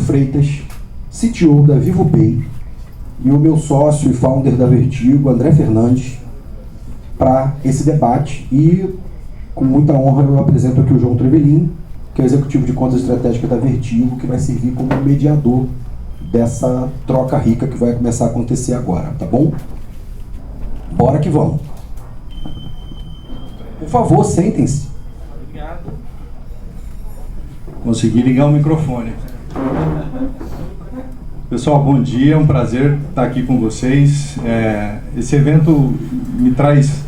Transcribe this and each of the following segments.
Freitas, CTO da VivoPay, e o meu sócio e founder da Vertigo, André Fernandes, para esse debate. E, com muita honra, eu apresento aqui o João Trevelin, que é o executivo de contas estratégicas da Vertigo, que vai servir como mediador dessa troca rica que vai começar a acontecer agora, tá bom? Bora que vamos. Por favor, sentem-se. Obrigado. Consegui ligar o microfone. Pessoal, bom dia, é um prazer estar aqui com vocês. Esse evento me traz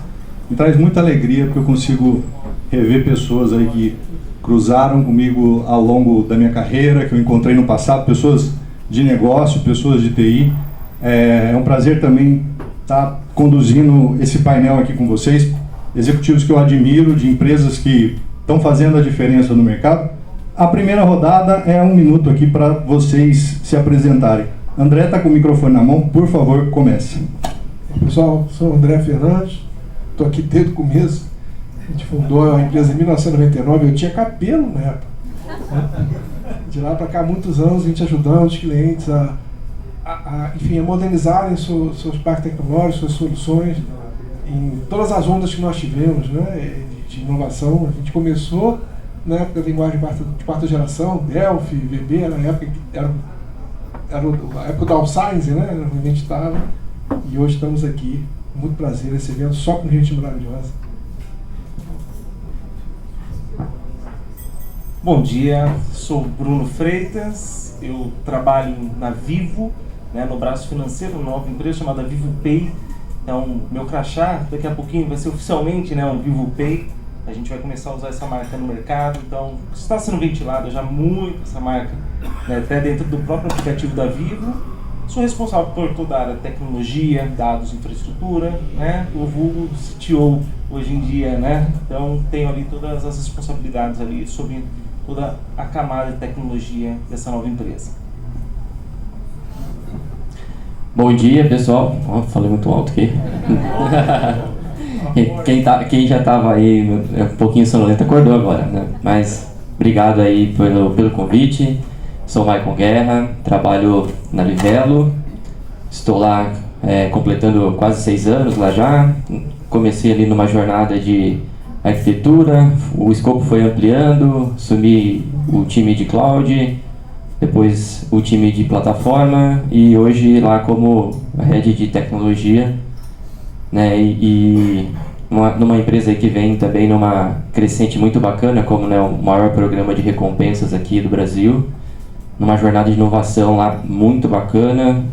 muita alegria, porque eu consigo rever pessoas aí que cruzaram comigo ao longo da minha carreira, que eu encontrei no passado, pessoas de negócio, pessoas de TI. É um prazer também estar conduzindo esse painel aqui com vocês, executivos que eu admiro, de empresas que estão fazendo a diferença no mercado. A primeira rodada é 1 minuto aqui para vocês se apresentarem. André está com o microfone na mão, por favor, comece. Pessoal, sou o André Fernandes, estou aqui desde o começo. A gente fundou a empresa em 1999, eu tinha cabelo na época. De lá para cá, muitos anos, a gente ajudando os clientes enfim, a modernizarem seus parques tecnológicos, suas soluções, em todas as ondas que nós tivemos, né, de inovação. A gente começou na época da linguagem de quarta geração, Delphi, VB, era a época que era a época do Alzheimer, né, onde a gente estava, e hoje estamos aqui. Muito prazer esse evento, só com gente maravilhosa. Bom dia, sou Bruno Freitas, eu trabalho na Vivo, né, no braço financeiro, uma nova empresa chamada VivoPay. Então, meu crachá, daqui a pouquinho vai ser oficialmente, né, um VivoPay. A gente vai começar a usar essa marca no mercado, então está sendo ventilada já muito essa marca, né, até dentro do próprio aplicativo da Vivo. Sou responsável por toda a área de tecnologia, dados, infraestrutura, né, o vulgo CTO hoje em dia, né, então tenho ali todas as responsabilidades ali sobre toda a camada de tecnologia dessa nova empresa. Bom dia, pessoal. Falei muito alto aqui. Quem já estava aí um pouquinho sonolento acordou agora, né? Mas obrigado aí pelo convite. Sou Maicon Guerra, trabalho na Livelo. Estou lá completando quase 6 anos lá já. Comecei ali numa jornada de arquitetura, o escopo foi ampliando, assumi o time de cloud, depois o time de plataforma e hoje lá como head de tecnologia, né, e numa empresa que vem também numa crescente muito bacana, como, né, o maior programa de recompensas aqui do Brasil, numa jornada de inovação lá muito bacana,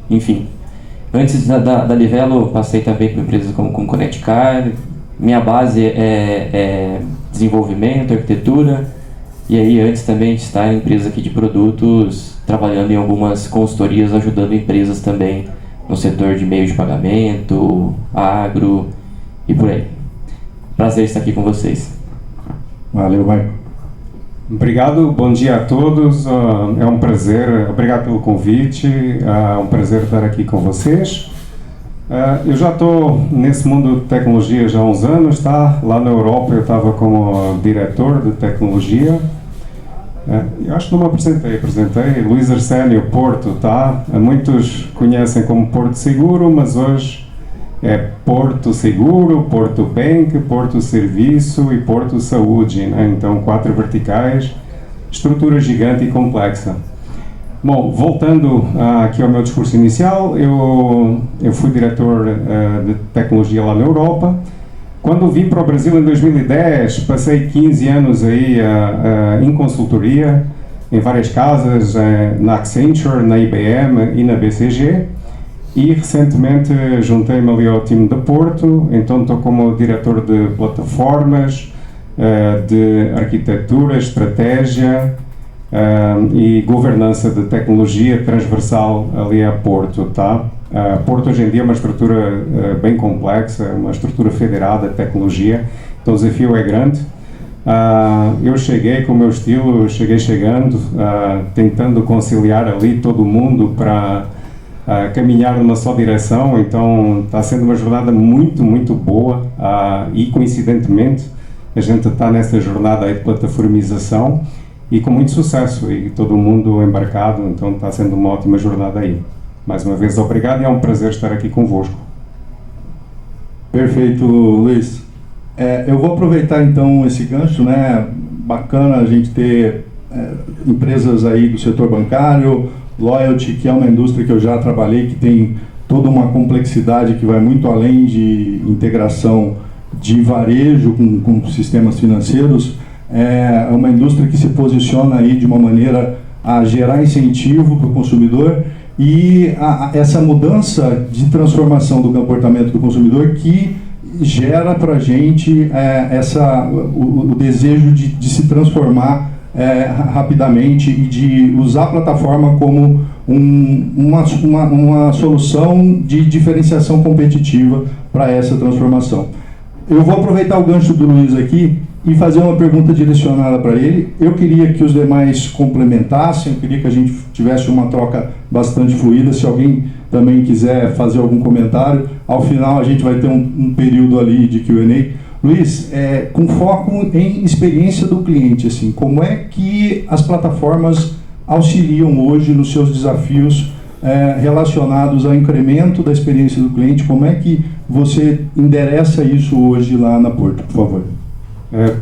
enfim. Antes da Livelo, passei também por empresas como ConnectCar. Minha base é desenvolvimento, arquitetura, e aí antes também de estar em empresa aqui de produtos, trabalhando em algumas consultorias, ajudando empresas também no setor de meios de pagamento, agro e por aí. Prazer estar aqui com vocês. Valeu, Maicon. Obrigado, bom dia a todos, é um prazer, obrigado pelo convite, é um prazer estar aqui com vocês. Eu já estou nesse mundo de tecnologia já há uns anos, tá? Lá na Europa eu estava como diretor de tecnologia. Eu acho que não me apresentei Luís Arsénio Porto, tá? Muitos conhecem como Porto Seguro, mas hoje é Porto Seguro, Porto Bank, Porto Serviço e Porto Saúde, né? Então 4 verticais, estrutura gigante e complexa. Bom, voltando aqui ao meu discurso inicial, eu fui diretor de tecnologia lá na Europa. Quando vim para o Brasil em 2010, passei 15 anos aí em consultoria, em várias casas, na Accenture, na IBM e na BCG. E recentemente juntei-me ali ao time de Porto, então estou como diretor de plataformas, de arquitetura, estratégia, e governança de tecnologia transversal ali a Porto, tá? Porto hoje em dia é uma estrutura bem complexa, uma estrutura federada de tecnologia, então o desafio é grande. Eu cheguei com o meu estilo, chegando, tentando conciliar ali todo mundo para caminhar numa só direção, então está sendo uma jornada muito, muito boa e coincidentemente a gente está nessa jornada aí de plataformização e com muito sucesso, e todo mundo embarcado, então está sendo uma ótima jornada aí. Mais uma vez, obrigado, e é um prazer estar aqui convosco. Perfeito, Luiz. Eu vou aproveitar então esse gancho, né? Bacana a gente ter empresas aí do setor bancário, Loyalty, que é uma indústria que eu já trabalhei, que tem toda uma complexidade que vai muito além de integração de varejo com sistemas financeiros. É uma indústria que se posiciona aí de uma maneira a gerar incentivo para o consumidor e essa mudança de transformação do comportamento do consumidor que gera para a gente o desejo de se transformar rapidamente e de usar a plataforma como uma solução de diferenciação competitiva para essa transformação. Eu vou aproveitar o gancho do Luiz aqui e fazer uma pergunta direcionada para ele. Eu queria que os demais complementassem, eu queria que a gente tivesse uma troca bastante fluida. Se alguém também quiser fazer algum comentário, ao final a gente vai ter um período ali de Q&A. Luiz, com foco em experiência do cliente, assim, como é que as plataformas auxiliam hoje nos seus desafios relacionados ao incremento da experiência do cliente? Como é que você endereça isso hoje lá na Porto, por favor?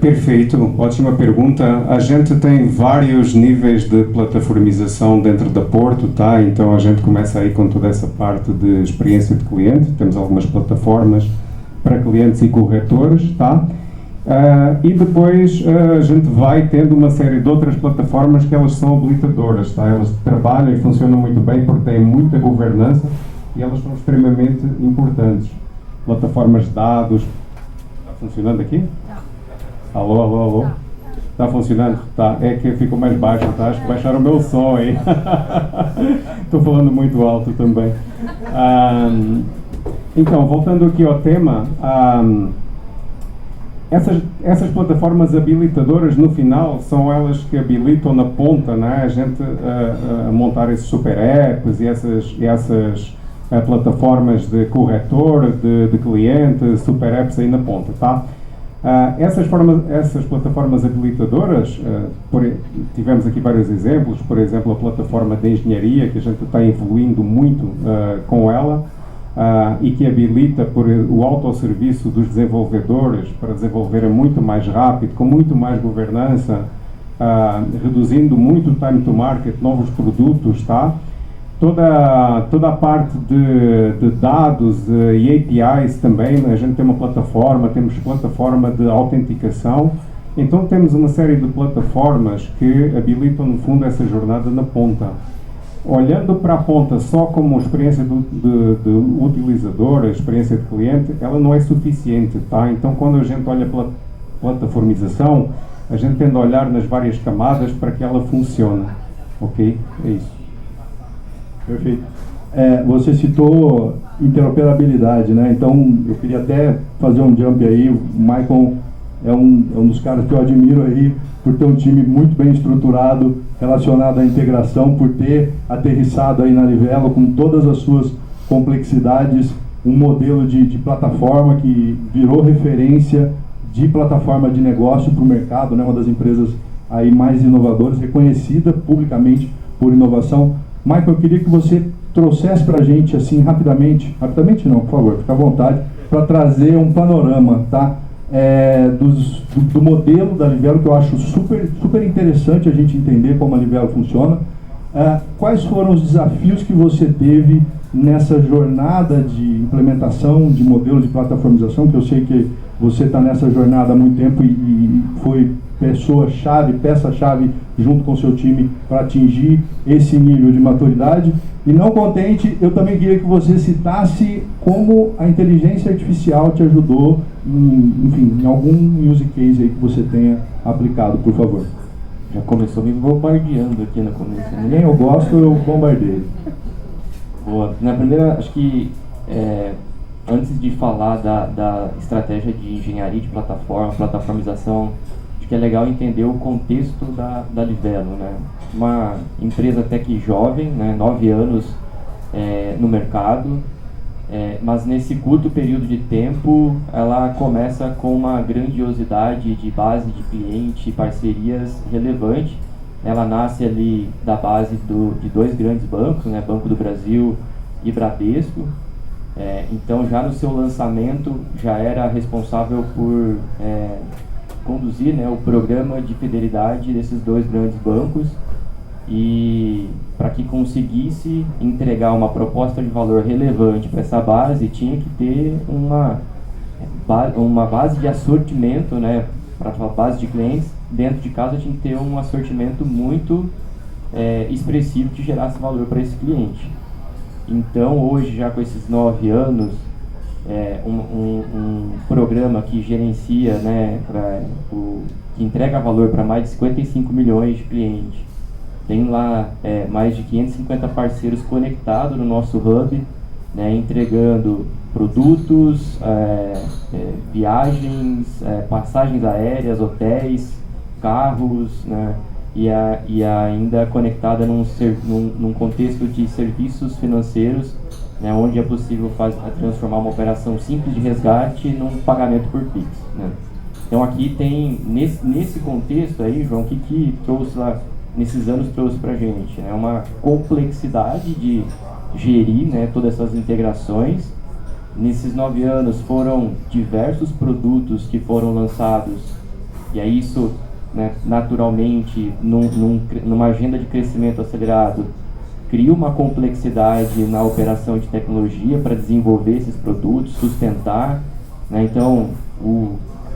Perfeito, ótima pergunta. A gente tem vários níveis de plataformização dentro da Porto, tá? Então a gente começa aí com toda essa parte de experiência de cliente. Temos algumas plataformas para clientes e corretores, tá? E depois a gente vai tendo uma série de outras plataformas que elas são habilitadoras, tá? Elas trabalham e funcionam muito bem porque têm muita governança e elas são extremamente importantes. Plataformas de dados. Está funcionando aqui? Alô, alô, alô? Está funcionando? Tá. É que ficou mais baixo, tá? Acho que baixaram o meu som aí. Estou falando muito alto também. Então, voltando aqui ao tema, essas plataformas habilitadoras, no final, são elas que habilitam na ponta, né, a gente a montar esses super apps e essas plataformas de corretor, de cliente, super apps aí na ponta, tá? Essas plataformas habilitadoras, tivemos aqui vários exemplos, por exemplo, a plataforma de engenharia, que a gente está evoluindo muito com ela, e que habilita por o autosserviço dos desenvolvedores para desenvolverem muito mais rápido, com muito mais governança, reduzindo muito o time to market, novos produtos, tá? Toda a parte de dados e APIs também, a gente tem uma plataforma, temos plataforma de autenticação, então temos uma série de plataformas que habilitam no fundo essa jornada na ponta. Olhando para a ponta só como experiência de utilizador, a experiência de cliente, ela não é suficiente, tá? Então quando a gente olha pela plataformização, a gente tende a olhar nas várias camadas para que ela funcione, ok? É isso. Perfeito. Você citou interoperabilidade, né? Então, eu queria até fazer um jump aí. O Michael é um dos caras que eu admiro aí por ter um time muito bem estruturado relacionado à integração, por ter aterrissado aí na Livelo com todas as suas complexidades, um modelo de plataforma que virou referência de plataforma de negócio para o mercado, né? Uma das empresas aí mais inovadoras, reconhecida publicamente por inovação. Michael, eu queria que você trouxesse para a gente, assim, rapidamente não, por favor, fica à vontade, para trazer um panorama, tá? Do modelo da Livelo, que eu acho super interessante a gente entender como a Livelo funciona. Quais foram os desafios que você teve nessa jornada de implementação de modelo de plataformização, que eu sei que você está nessa jornada há muito tempo e foi peça-chave junto com o seu time para atingir esse nível de maturidade. E não contente, eu também queria que você citasse como a inteligência artificial te ajudou em algum use case aí que você tenha aplicado, por favor. Já começou me bombardeando aqui no começo. Nem eu gosto, eu bombardeio. Boa. Na primeira, acho que antes de falar da estratégia de engenharia de plataformização, acho que é legal entender o contexto da Livelo, né? Uma empresa até que jovem, né? 9 anos no mercado, mas nesse curto período de tempo ela começa com uma grandiosidade de base de cliente, parcerias relevante, ela nasce ali da base de dois grandes bancos, né, Banco do Brasil e Bradesco. Então, já no seu lançamento, já era responsável por conduzir, né, o programa de fidelidade desses dois grandes bancos, e para que conseguisse entregar uma proposta de valor relevante para essa base, tinha que ter uma base de assortimento, né, para a base de clientes. Dentro de casa tinha que ter um assortimento muito expressivo que gerasse valor para esse cliente. Então, hoje, já com esses 9 anos, um programa que gerencia, né, que entrega valor para mais de 55 milhões de clientes. Tem lá mais de 550 parceiros conectados no nosso hub, né, entregando produtos, viagens, passagens aéreas, hotéis, carros, né, e ainda conectada num contexto de serviços financeiros, né, onde é possível transformar uma operação simples de resgate num pagamento por Pix, né. Então aqui tem, nesse contexto aí, João, o que trouxe lá, nesses anos trouxe para a gente, né, uma complexidade de gerir, né, todas essas integrações. Nesses 9 anos foram diversos produtos que foram lançados, e aí isso, né, naturalmente, numa agenda de crescimento acelerado, cria uma complexidade na operação de tecnologia para desenvolver esses produtos, sustentar, né. Então,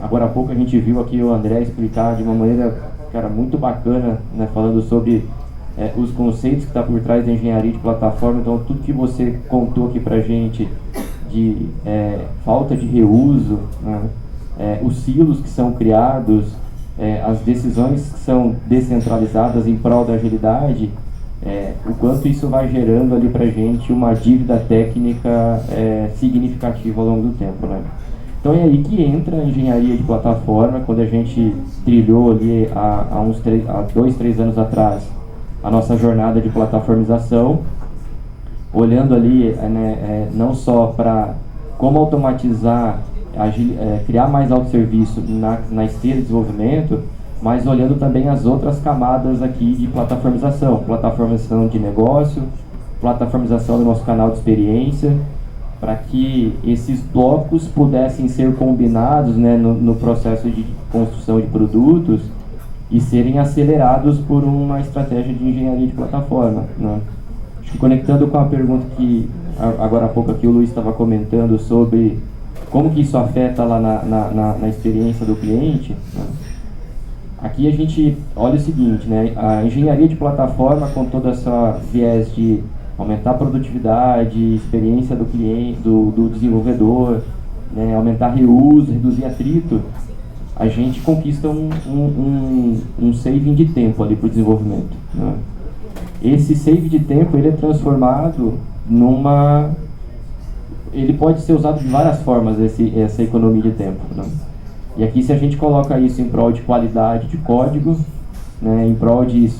agora há pouco a gente viu aqui o André explicar de uma maneira, cara, muito bacana, né, falando sobre os conceitos que está por trás da engenharia de plataforma. Então, tudo que você contou aqui para a gente de falta de reuso, né, os silos que são criados, as decisões que são descentralizadas em prol da agilidade, o quanto isso vai gerando ali para a gente uma dívida técnica significativa ao longo do tempo, né? Então é aí que entra a engenharia de plataforma. Quando a gente trilhou ali há 2, 3 anos atrás a nossa jornada de plataformização, olhando ali não só para como automatizar, criar mais autosserviço na esteira de desenvolvimento, mas olhando também as outras camadas aqui de plataformização de negócio, plataformização do nosso canal de experiência, para que esses blocos pudessem ser combinados, né, no processo de construção de produtos e serem acelerados por uma estratégia de engenharia de plataforma, né? Acho que conectando com a pergunta que agora há pouco aqui o Luiz estava comentando sobre como que isso afeta lá na experiência do cliente, né? Aqui a gente olha o seguinte, né, a engenharia de plataforma, com toda essa viés de aumentar a produtividade, experiência do cliente, do desenvolvedor, né, aumentar reuso, reduzir atrito, a gente conquista um saving de tempo ali para o desenvolvimento, né? Esse save de tempo, ele é transformado ele pode ser usado de várias formas, essa economia de tempo, né? E aqui, se a gente coloca isso em prol de qualidade de código, né, em prol de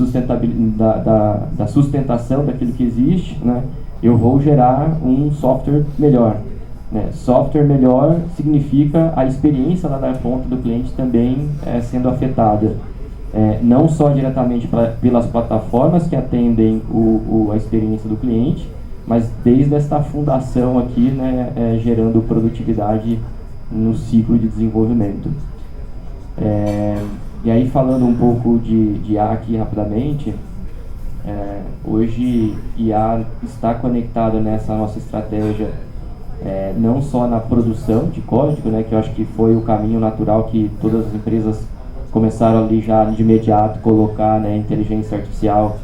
da sustentação daquilo que existe, né, eu vou gerar um software melhor, né. Software melhor significa a experiência lá da ponta do cliente também sendo afetada, não só diretamente pelas plataformas que atendem a experiência do cliente, mas desde esta fundação aqui, né, gerando produtividade no ciclo de desenvolvimento. E aí, falando um pouco de IA aqui rapidamente, hoje IA está conectada nessa nossa estratégia, não só na produção de código, né, que eu acho que foi o caminho natural que todas as empresas começaram ali já de imediato colocar, né, inteligência artificial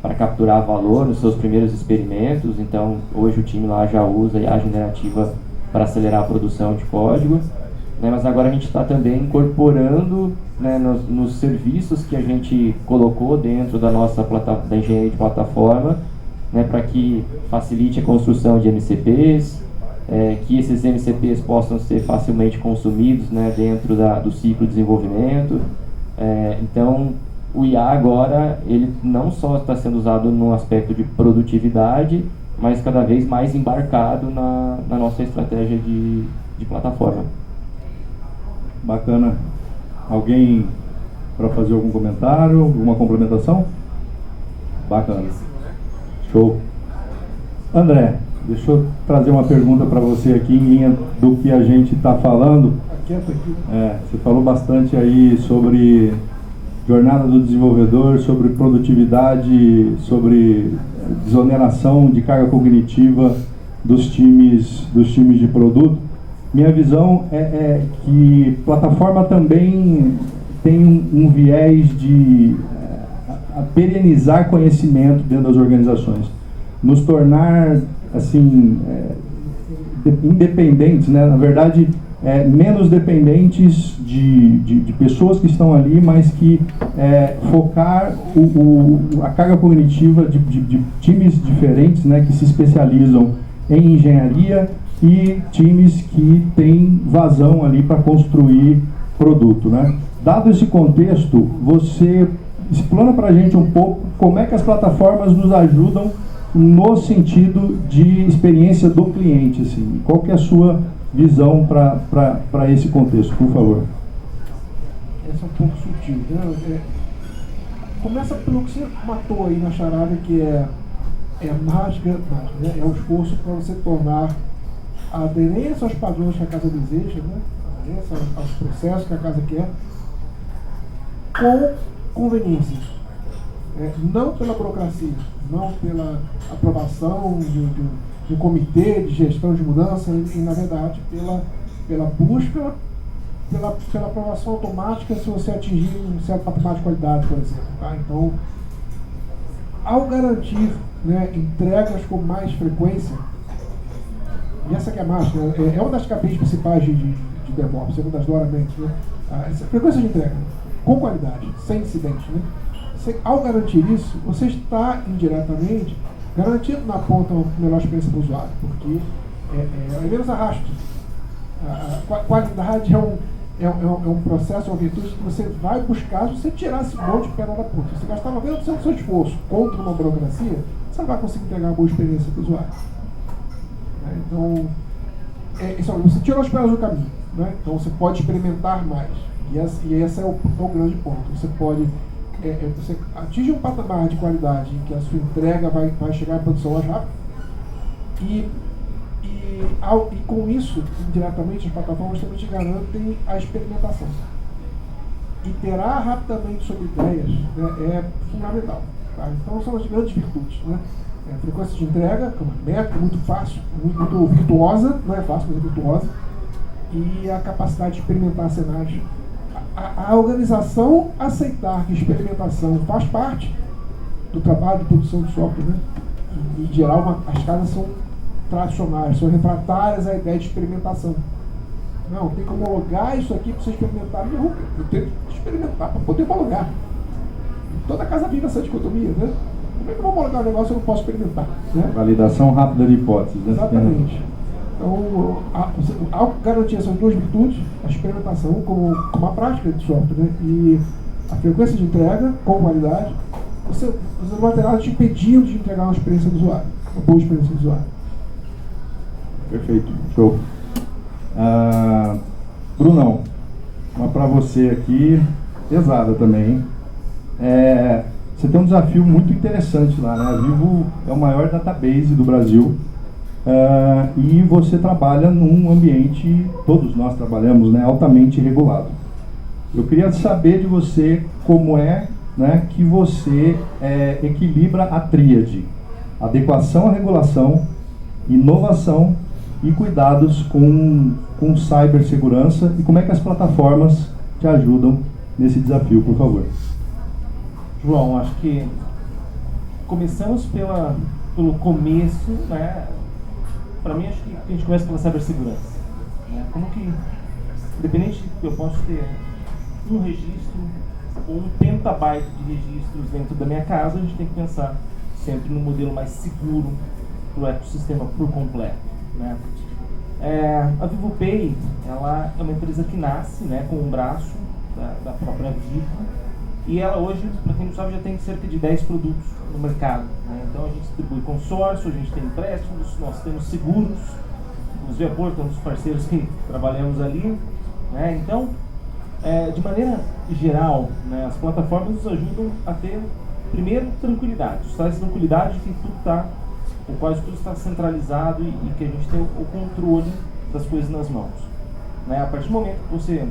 para capturar valor nos seus primeiros experimentos. Então, hoje o time lá já usa IA generativa para acelerar a produção de código, né, mas agora a gente está também incorporando, né, nos serviços que a gente colocou dentro da nossa da engenharia de plataforma, né, para que facilite a construção de MCPs, que esses MCPs possam ser facilmente consumidos, né, dentro do ciclo de desenvolvimento. Então, o IA agora, ele não só está sendo usado no aspecto de produtividade, mas cada vez mais embarcado na nossa estratégia de plataforma. Bacana. Alguém para fazer algum comentário, alguma complementação? Bacana. Show. André, deixa eu trazer uma pergunta para você aqui em linha do que a gente está falando. Você falou bastante aí sobre jornada do desenvolvedor, sobre produtividade, sobre desoneração de carga cognitiva dos times de produto. Minha visão é que plataforma também tem um viés de perenizar conhecimento dentro das organizações, nos tornar assim independentes, né? Na verdade, menos dependentes de pessoas que estão ali, mas que focar a carga cognitiva de times diferentes, né, que se especializam em engenharia e times que têm vazão ali para construir produto, né? Dado esse contexto, você explana para a gente um pouco como é que as plataformas nos ajudam no sentido de experiência do cliente, assim. Qual que é a sua visão para esse contexto, por favor? Essa é um pouco sutil, né? Começa pelo que você matou aí na charada, que é mágica, né? É o esforço para você tornar a aderência aos padrões que a casa deseja, né? A aderência aos processos que a casa quer, com conveniência, não pela burocracia, não pela aprovação de um comitê de gestão de mudança, e na verdade pela busca, pela aprovação automática se você atingir um certo patamar de qualidade, por exemplo. Tá? Então, ao garantir, né, entregas com mais frequência, e essa que é a mágica, é uma das KPIs principais de DevOps, segundo as doramente, né? Essa frequência de entrega, com qualidade, sem incidente, né? Ao garantir isso, você está indiretamente garantindo na ponta uma melhor experiência para o usuário, porque é menos arrasto. A qualidade é um processo, é uma virtude que você vai buscar se você tirar esse monte de pedra da ponta. Se você gastar 90% do seu esforço contra uma burocracia, você não vai conseguir entregar uma boa experiência para o usuário. Então, você tira as pedras do caminho, né? Então você pode experimentar mais. E esse é o grande ponto. Você pode você atinge um patamar de qualidade em que a sua entrega vai chegar à produção mais rápido, e com isso, indiretamente, as plataformas também te garantem a experimentação. Iterar rapidamente sobre ideias, né, é fundamental. Tá? Então são as grandes virtudes, né? A frequência de entrega, que é uma métrica muito fácil, muito virtuosa, não é fácil, mas é virtuosa, e a capacidade de experimentar cenários. A organização aceitar que experimentação faz parte do trabalho de produção de software, né? E em geral as casas são tradicionais, são refratárias à ideia de experimentação. Não, tem que homologar isso aqui para você experimentar. Não, eu tenho que experimentar para poder homologar. Toda casa vive essa dicotomia, né? Como é que eu vou homologar um negócio se eu não posso experimentar? Né? Validação rápida de hipóteses, né? Exatamente. Então, ao garantir essas duas virtudes, a experimentação como a prática de software, né, e a frequência de entrega com qualidade, você não vai ter nada te impedindo de entregar uma experiência do usuário, uma boa experiência do usuário. Perfeito, show. Brunão, uma para você aqui, pesada também, hein? Você tem um desafio muito interessante lá, né? A Vivo é o maior database do Brasil. E você trabalha num ambiente, todos nós trabalhamos, né, altamente regulado. Eu queria saber de você como é, né, que você equilibra a tríade: adequação à regulação, inovação e cuidados com cibersegurança, e como é que as plataformas te ajudam nesse desafio, por favor. João, acho que começamos pelo começo, né? Para mim, acho que a gente começa pela cibersegurança, né? Como que, independente, eu posso ter um registro ou 1 petabyte de registros dentro da minha casa, a gente tem que pensar sempre no modelo mais seguro para o ecossistema por completo, né? A VivoPay, ela é uma empresa que nasce, né, com um braço da própria Vivo, e ela hoje, para quem não sabe, já tem cerca de 10 produtos no mercado, né? Então a gente distribui consórcio, a gente tem empréstimos, nós temos seguros, inclusive a Porto, temos parceiros que trabalhamos ali, né? Então De maneira geral, né, as plataformas nos ajudam a ter, primeiro, tranquilidade. Traz tranquilidade de que tudo está, ou quase tudo está centralizado e que a gente tem o controle das coisas nas mãos. Né? A partir do momento que você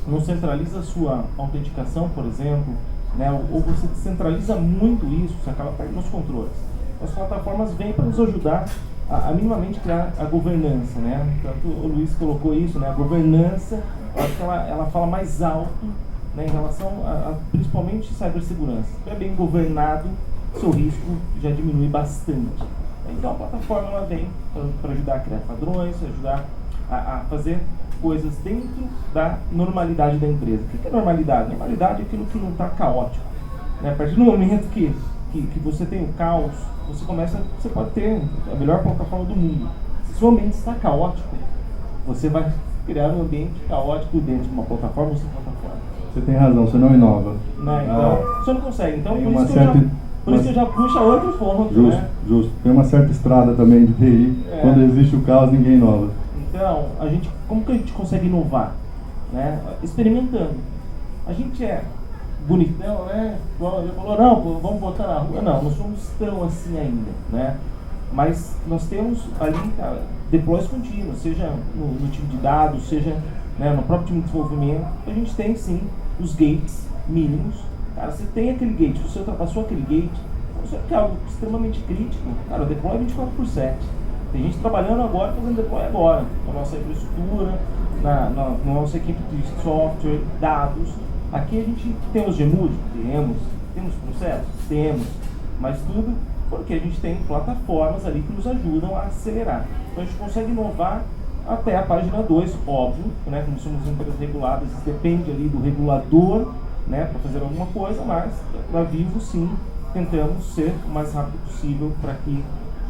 não centraliza a sua autenticação, por exemplo, né, ou você centraliza muito isso, você acaba perdendo os controles. As plataformas vêm para nos ajudar a minimamente criar a governança, né? Tanto o Luiz colocou isso, né? A governança, eu acho que ela fala mais alto, né, em relação a principalmente cibersegurança. Se é bem governado, seu risco já diminui bastante. Então a plataforma ela vem para ajudar a criar padrões, ajudar a fazer coisas dentro da normalidade da empresa. O que é normalidade? Normalidade é aquilo que não está caótico. Né? A partir do momento que você tem o caos, você pode ter a melhor plataforma do mundo. Se o ambiente está caótico, você vai criar um ambiente caótico dentro de uma plataforma ou sem plataforma. Você tem razão, você não inova. Né? Então, você não consegue. Então, tem por uma isso certa... que eu já puxo a outro ponto. Justo, né? justo. Tem uma certa estrada também de TI. Quando existe o caos, ninguém inova. Então, como que a gente consegue inovar? Né? Experimentando. A gente é bonitão, né? Ele falou, não, vamos botar na rua. Não somos tão assim ainda, né? Mas nós temos ali, cara, deploys contínuos, seja no time de dados, seja, né, no próprio time de desenvolvimento. A gente tem, sim, os gates mínimos. Cara, você tem aquele gate, você ultrapassou aquele gate, você quer algo extremamente crítico, cara, o deploy é 24/7. Tem gente trabalhando agora, fazendo deploy agora, na nossa infraestrutura, na nossa equipe de software, dados. Aqui a gente tem os GMUD? Temos processos? Temos, mas tudo porque a gente tem plataformas ali que nos ajudam a acelerar. Então a gente consegue inovar até a página 2, óbvio, né? Como somos empresas reguladas, depende ali do regulador, né, para fazer alguma coisa, mas na Vivo sim, tentamos ser o mais rápido possível para que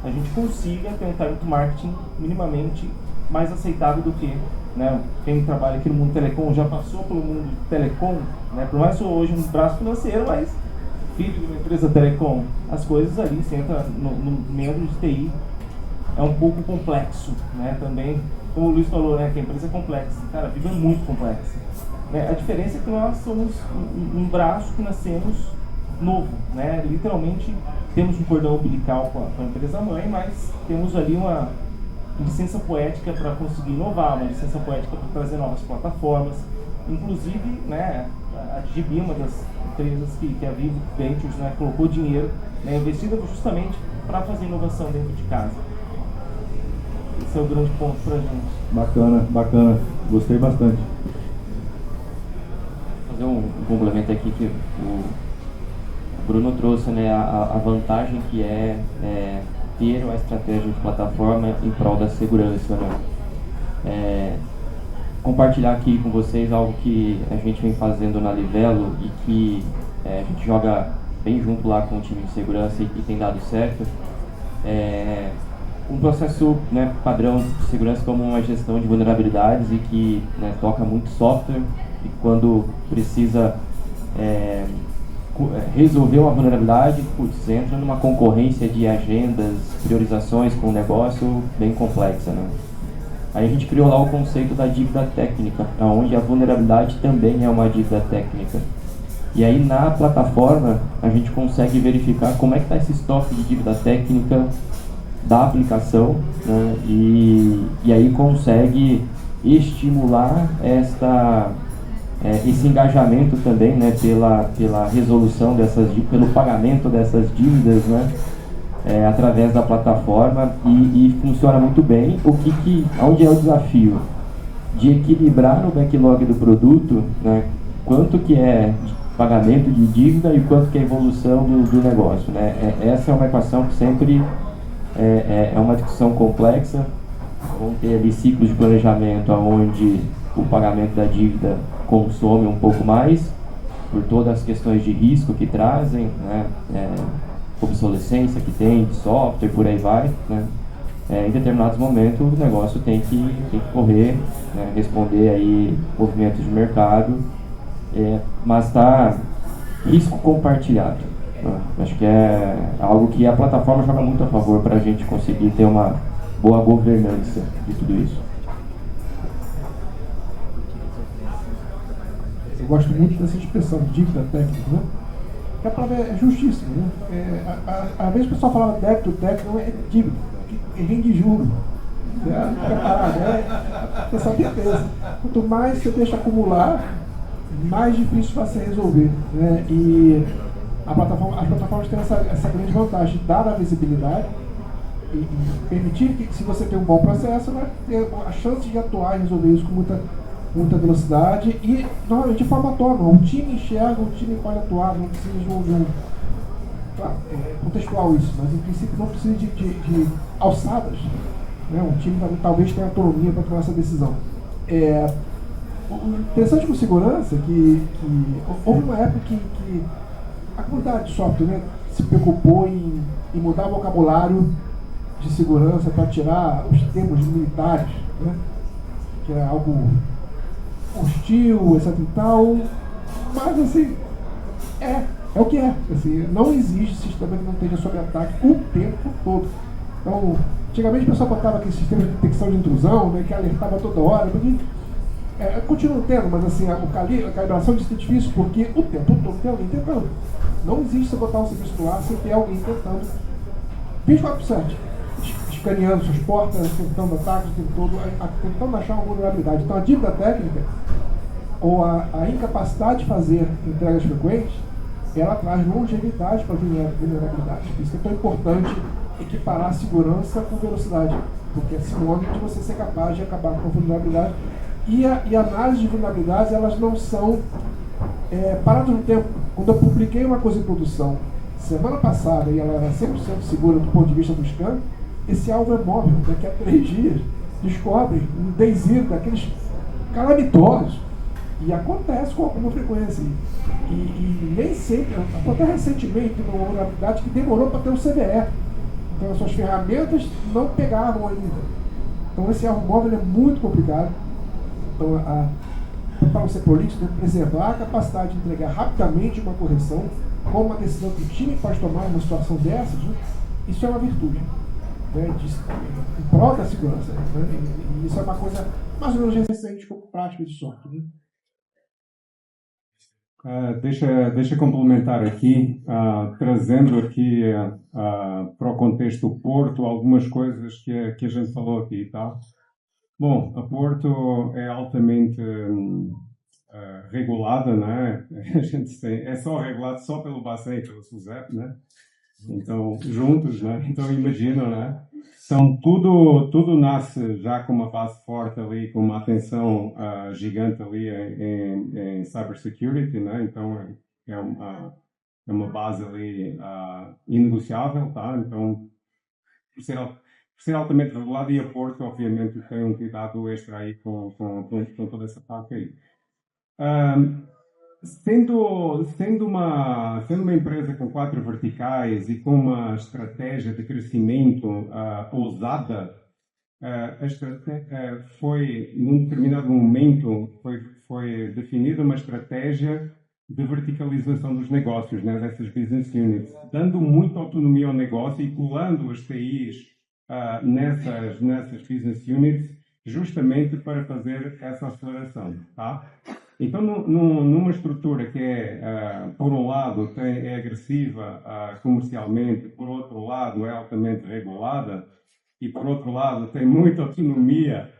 a gente consiga ter um time to marketing minimamente mais aceitável do que, né, quem trabalha aqui no mundo telecom já passou pelo mundo telecom, né, por mais que eu sou hoje um braço financeiro, mas filho de uma empresa telecom, as coisas ali, você entra no meio de TI, é um pouco complexo, né, também, como o Luiz falou, né, que a empresa é complexa, cara, a Vivo é muito complexa. A diferença é que nós somos um braço que nascemos novo, né? Literalmente temos um cordão umbilical com a empresa mãe, mas temos ali uma licença poética para conseguir inovar, uma licença poética para trazer novas plataformas. Inclusive, né, a DigiBee, uma das empresas que a Vivo Ventures, né, colocou dinheiro, né, investida justamente para fazer inovação dentro de casa. Esse é o grande ponto para a gente. Bacana, bacana. Gostei bastante. Fazer um complemento aqui que o Bruno trouxe, né, a vantagem que é ter uma estratégia de plataforma em prol da segurança, né? Compartilhar aqui com vocês algo que a gente vem fazendo na Livelo e que a gente joga bem junto lá com o time de segurança e tem dado certo. Um processo, né, padrão de segurança como uma gestão de vulnerabilidades e que, né, toca muito software e quando precisa resolver uma vulnerabilidade, putz, entra numa concorrência de agendas, priorizações com um negócio bem complexa, né? Aí a gente criou lá o conceito da dívida técnica, onde a vulnerabilidade também é uma dívida técnica. E aí na plataforma a gente consegue verificar como é que está esse estoque de dívida técnica da aplicação, né? E aí consegue estimular esse engajamento também, né, pela resolução pelo pagamento dessas dívidas, né, através da plataforma e funciona muito bem. Onde é o desafio? De equilibrar o backlog do produto, né, quanto que é pagamento de dívida e quanto que é evolução do negócio, né? Essa é uma equação que sempre é uma discussão complexa. Vão ter ali ciclos de planejamento onde o pagamento da dívida consome um pouco mais, por todas as questões de risco que trazem, né? Obsolescência que tem de software, por aí vai, né? Em determinados momentos o negócio tem que correr, né? Responder aí movimentos de mercado, mas está risco compartilhado, né? Acho que é algo que a plataforma joga muito a favor para a gente conseguir ter uma boa governança de tudo isso. Eu gosto muito dessa expressão, dívida técnica, né? Que a palavra é justíssima, né? Às vezes o pessoal fala débito técnico, não é dívida, é rende juros. Fica parado, você sabe que pensa. Quanto mais você deixa acumular, mais difícil vai ser resolver, né? E as plataformas têm essa grande vantagem de dar a visibilidade e permitir que, se você tem um bom processo, vai ter a chance de atuar e resolver isso com muita velocidade e, normalmente, de forma autônoma. O time enxerga, o time pode atuar, não precisa de um claro, contextual isso, mas em princípio não precisa de alçadas, né? Um time talvez tenha autonomia para tomar essa decisão. O interessante com segurança é que houve uma época que a comunidade de software, né, se preocupou em mudar o vocabulário de segurança para tirar os termos militares, né, que é algo hostil, etc e tal, mas assim, é o que é. Assim, não existe sistema que não esteja sob ataque o tempo todo. Então, antigamente o pessoal botava aquele sistema de detecção de intrusão, né, que alertava toda hora, porque continua tendo, mas assim, a calibração disso é difícil porque o tempo todo tem alguém tentando. Não existe você botar um serviço no ar sem ter alguém tentando 24/7, escaneando suas portas, tentando ataques, tentando achar uma vulnerabilidade. Então a dívida técnica ou a incapacidade de fazer entregas frequentes, ela traz longevidade para a vulnerabilidade. Por isso que é tão importante equiparar a segurança com velocidade, porque é sinônimo de você ser capaz de acabar com a vulnerabilidade. E a análise de vulnerabilidades, elas não são paradas no tempo. Quando eu publiquei uma coisa em produção semana passada e ela era 100% segura do ponto de vista do scan, esse alvo é móvel. Daqui a 3 dias descobre um day zero daqueles calamitosos. E acontece com alguma frequência. E nem sempre, até recentemente, uma vulnerabilidade que demorou para ter um CVE. Então as suas ferramentas não pegavam ainda. Então esse alvo móvel é muito complicado. Então, para você prolixo, tem que preservar a capacidade de entregar rapidamente uma correção, com uma decisão que o time pode tomar em uma situação dessas, né? Isso é uma virtude, né? Em prol da segurança. Né? E isso é uma coisa mais ou menos recente como prática de software. Né? Deixa complementar aqui, trazendo aqui para o contexto do Porto algumas coisas que a gente falou aqui, tá? Bom, a Porto é altamente regulada, né? A gente é só regulado só pelo Bacen e pelo SUSEP, né? Então, juntos, né? Então, imaginam, né? Então, tudo nasce já com uma base forte ali, com uma atenção gigante ali em cybersecurity, né? Então, é uma base ali inegociável, tá? Então, por ser altamente regulado, e a Porto, obviamente, tem um cuidado extra aí com toda essa parte aí. Sendo uma empresa com 4 verticais e com uma estratégia de crescimento ousada, foi, num determinado momento, foi definida uma estratégia de verticalização dos negócios, né, dessas business units, dando muita autonomia ao negócio e colando as TIs nessas business units, justamente para fazer essa aceleração, tá? Então, numa estrutura que por um lado, é agressiva comercialmente, por outro lado, é altamente regulada, e por outro lado, tem muita autonomia,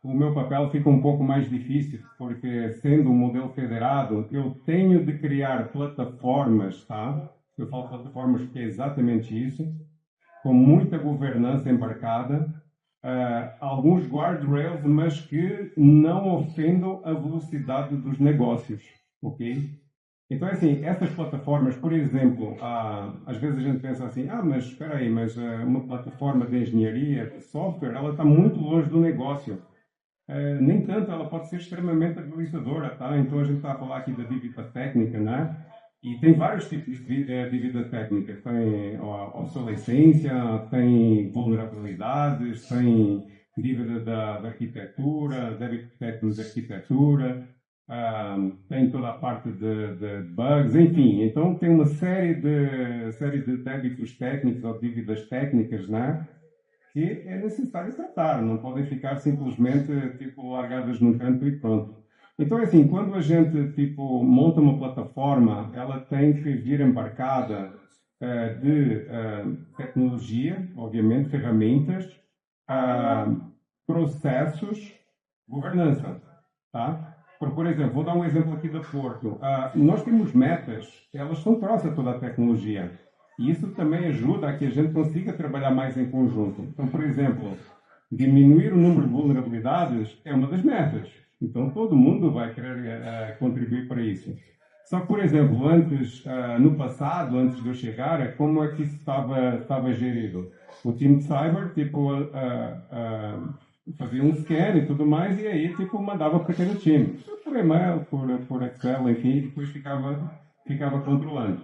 o meu papel fica um pouco mais difícil, porque sendo um modelo federado, eu tenho de criar plataformas, tá? Eu falo plataformas porque é exatamente isso, com muita governança embarcada, alguns guardrails, mas que não ofendam a velocidade dos negócios, ok? Então, é assim, essas plataformas, por exemplo, às vezes a gente pensa assim, mas espera aí, mas uma plataforma de engenharia, de software, ela está muito longe do negócio. Nem tanto, ela pode ser extremamente habilitadora, tá? Então, a gente está a falar aqui da dívida técnica, né? E tem vários tipos de dívida técnica. Tem obsolescência, tem vulnerabilidades, tem dívida da arquitetura, débito técnico de arquitetura, tem toda a parte de bugs, enfim. Então tem uma série de débitos técnicos ou dívidas técnicas, né? Que é necessário tratar, não podem ficar simplesmente tipo largadas num canto e pronto. Então, assim, quando a gente, tipo, monta uma plataforma, ela tem que vir embarcada de tecnologia, obviamente, ferramentas, processos, governança, tá? Por exemplo, vou dar um exemplo aqui da Porto. Nós temos metas, elas são próximas a toda a tecnologia. E isso também ajuda a que a gente consiga trabalhar mais em conjunto. Então, por exemplo, diminuir o número de vulnerabilidades é uma das metas. Então, todo mundo vai querer contribuir para isso. Só que, por exemplo, antes, no passado, antes de eu chegar, como é que isso estava gerido? O time de cyber, tipo, fazia um scan e tudo mais, e aí, tipo, mandava para aquele time. Por e-mail, por Excel, enfim, e depois ficava controlando.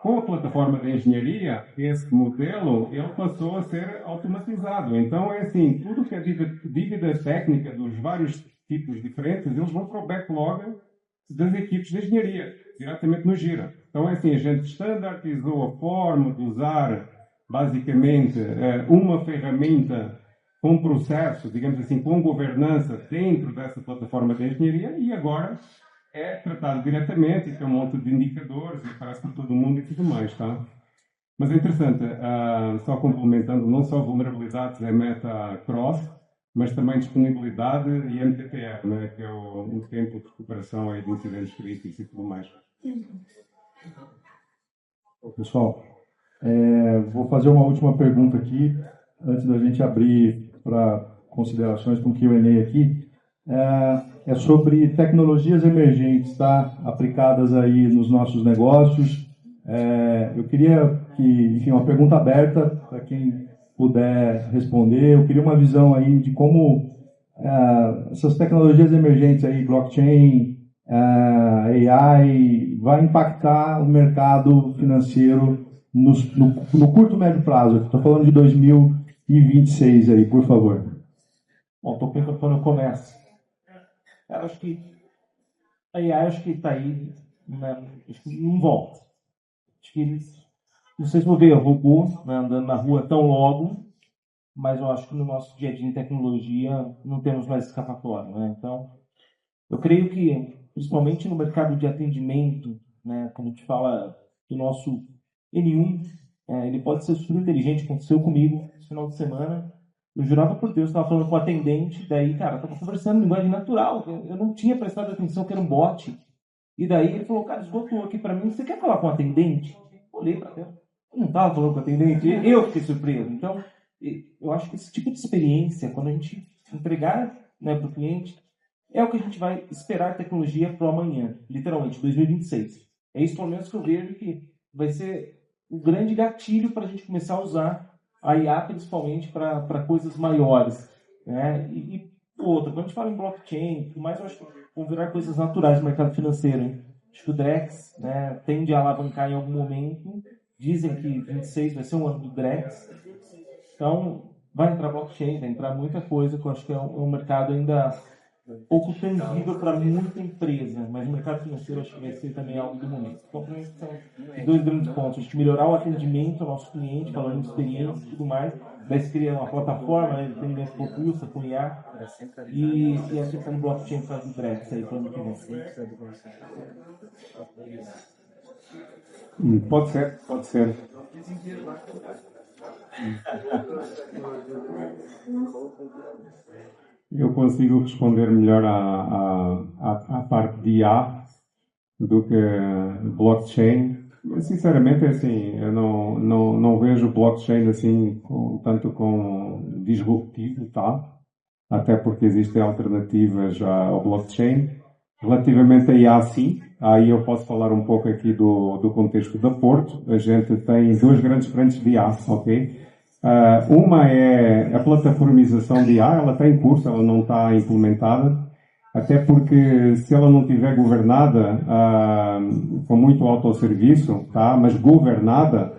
Com a plataforma de engenharia, esse modelo, ele passou a ser automatizado. Então, é assim, tudo que é dívida técnica dos vários tipos diferentes, eles vão para o backlog das equipes de engenharia, diretamente no Gira. Então, é assim, a gente standardizou a forma de usar, basicamente, uma ferramenta com processo, digamos assim, com governança dentro dessa plataforma de engenharia, e agora é tratado diretamente e tem um monte de indicadores e aparece para todo mundo e tudo mais, tá? Mas é interessante, só complementando, não só vulnerabilidades é meta cross, mas também disponibilidade e MTTR, né, que é o tempo de recuperação aí de incidentes críticos e tudo mais. Pessoal, vou fazer uma última pergunta aqui, antes da gente abrir para considerações com o Q&A aqui. É sobre tecnologias emergentes, tá? Aplicadas aí nos nossos negócios. Eu queria que, enfim, uma pergunta aberta para quem puder responder. Eu queria uma visão aí de como essas tecnologias emergentes aí, blockchain, AI, vai impactar o mercado financeiro no curto e médio prazo. Estou falando de 2026 aí, por favor. Bom, estou pensando quando eu começo. Eu acho que a AI está aí, né? Acho que não volta. Acho que não sei se vou ver robô, né, andando na rua tão logo, mas eu acho que no nosso dia a dia em tecnologia não temos mais escapatória, né? Então, eu creio que, principalmente no mercado de atendimento, né, quando a gente fala do nosso N1, ele pode ser super inteligente. Aconteceu comigo esse final de semana. Eu jurava por Deus, estava falando com o atendente, daí, cara, estava conversando em linguagem natural. Eu não tinha prestado atenção que era um bot. E daí ele falou, cara, esgotou aqui para mim, você quer falar com o atendente? Olhei para ele, eu não estava falando com o atendente, eu fiquei surpreso. Então, eu acho que esse tipo de experiência, quando a gente entregar, né, para o cliente, é o que a gente vai esperar a tecnologia para o amanhã, literalmente, 2026. É isso, pelo menos, que eu vejo que vai ser o grande gatilho para a gente começar a usar a IA, principalmente para coisas maiores, né? E outra, quando a gente fala em blockchain, tudo mais, eu acho que vão virar coisas naturais no mercado financeiro, hein? Acho que o Drex, né, tende a alavancar em algum momento. Dizem que 26 vai ser um ano do Drex. Então, vai entrar blockchain, vai entrar muita coisa, que eu acho que é um mercado ainda pouco tangível para muita empresa, mas no mercado financeiro acho que vai ser também algo do momento. Então, para mim, são dois grandes pontos. Acho que melhorar o atendimento ao nosso cliente, falando de experiência e tudo mais. Vai se criar uma plataforma, né, de atendimento propulsa com IA, e a questão do blockchain faz o Drex aí para o ano que vem. Pode ser. Eu consigo responder melhor à parte de IA do que blockchain. Sinceramente, assim, eu não vejo blockchain assim tanto com disruptivo, tá? Até porque existem alternativas ao blockchain. Relativamente a IA, sim. Aí eu posso falar um pouco aqui do contexto da Porto. A gente tem duas grandes frentes de IA, ok? Uma é a plataformização de IA, ela está em curso, ela não está implementada, até porque se ela não estiver governada com muito autosserviço, tá? Mas governada,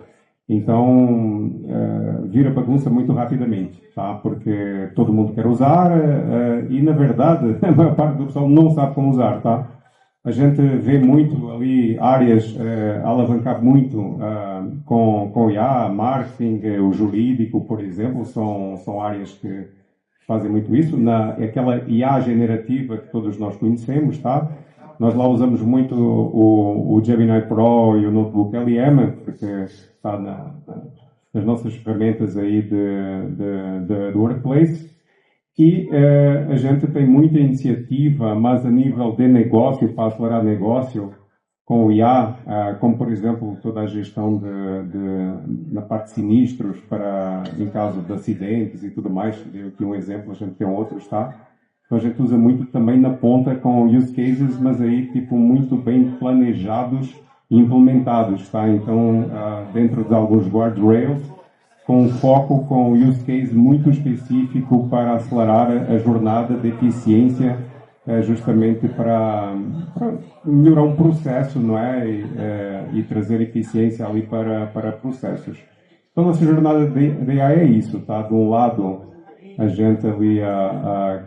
então vira bagunça muito rapidamente, tá? Porque todo mundo quer usar e, na verdade, a maior parte do pessoal não sabe como usar, tá? A gente vê muito ali áreas alavancar muito com IA, marketing, o jurídico, por exemplo, são áreas que fazem muito isso. Aquela IA generativa que todos nós conhecemos, tá? Nós lá usamos muito o Gemini Pro e o Notebook LM, porque está nas nossas ferramentas aí do Workplace. E a gente tem muita iniciativa, mas a nível de negócio, para acelerar negócio, com o IA, como por exemplo toda a gestão na parte de sinistros em caso de acidentes e tudo mais. Dei aqui um exemplo, a gente tem outros, tá? Então a gente usa muito também na ponta com use cases, mas aí tipo muito bem planejados e implementados, tá? Então dentro de alguns guardrails, com foco com use case muito específico para acelerar a jornada de eficiência, justamente para melhorar um processo, não é? E trazer eficiência ali para processos. Então, nossa jornada de AI é isso, tá? De um lado, a gente ali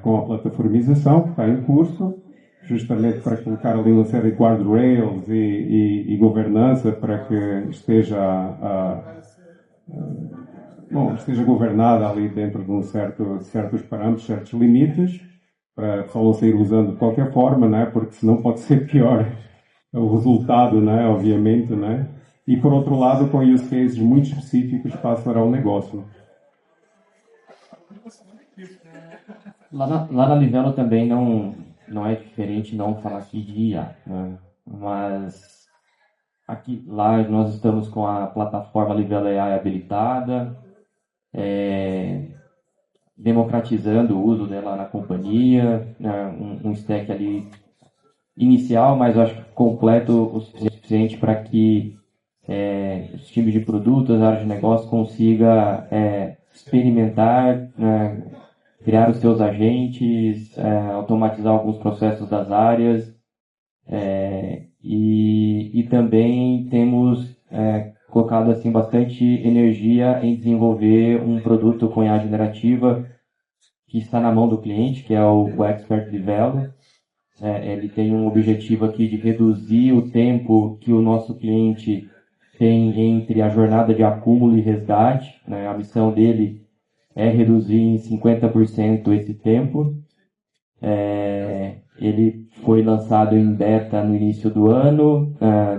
com a plataformização, que está em curso, justamente para colocar ali uma série de guardrails e governança para que esteja governada ali dentro de certos parâmetros, certos limites, para só não sair usando de qualquer forma, né? Porque senão pode ser pior o resultado, né? Obviamente, né? E por outro lado, com use cases muito específicos para acelerar o negócio. Lá na Livelo também não é diferente não falar aqui de IA, né? Mas lá nós estamos com a plataforma Livelo AI habilitada, democratizando o uso dela na companhia, né? Um stack ali inicial, mas eu acho completo o suficiente para que os times de produtos, a área de negócio consiga experimentar, né? Criar os seus agentes, automatizar alguns processos das áreas, e também temos colocado assim bastante energia em desenvolver um produto com IA generativa que está na mão do cliente, que é o Expert Livelo. Ele tem um objetivo aqui de reduzir o tempo que o nosso cliente tem entre a jornada de acúmulo e resgate, né? A missão dele é reduzir em 50% esse tempo. Ele foi lançado em beta no início do ano,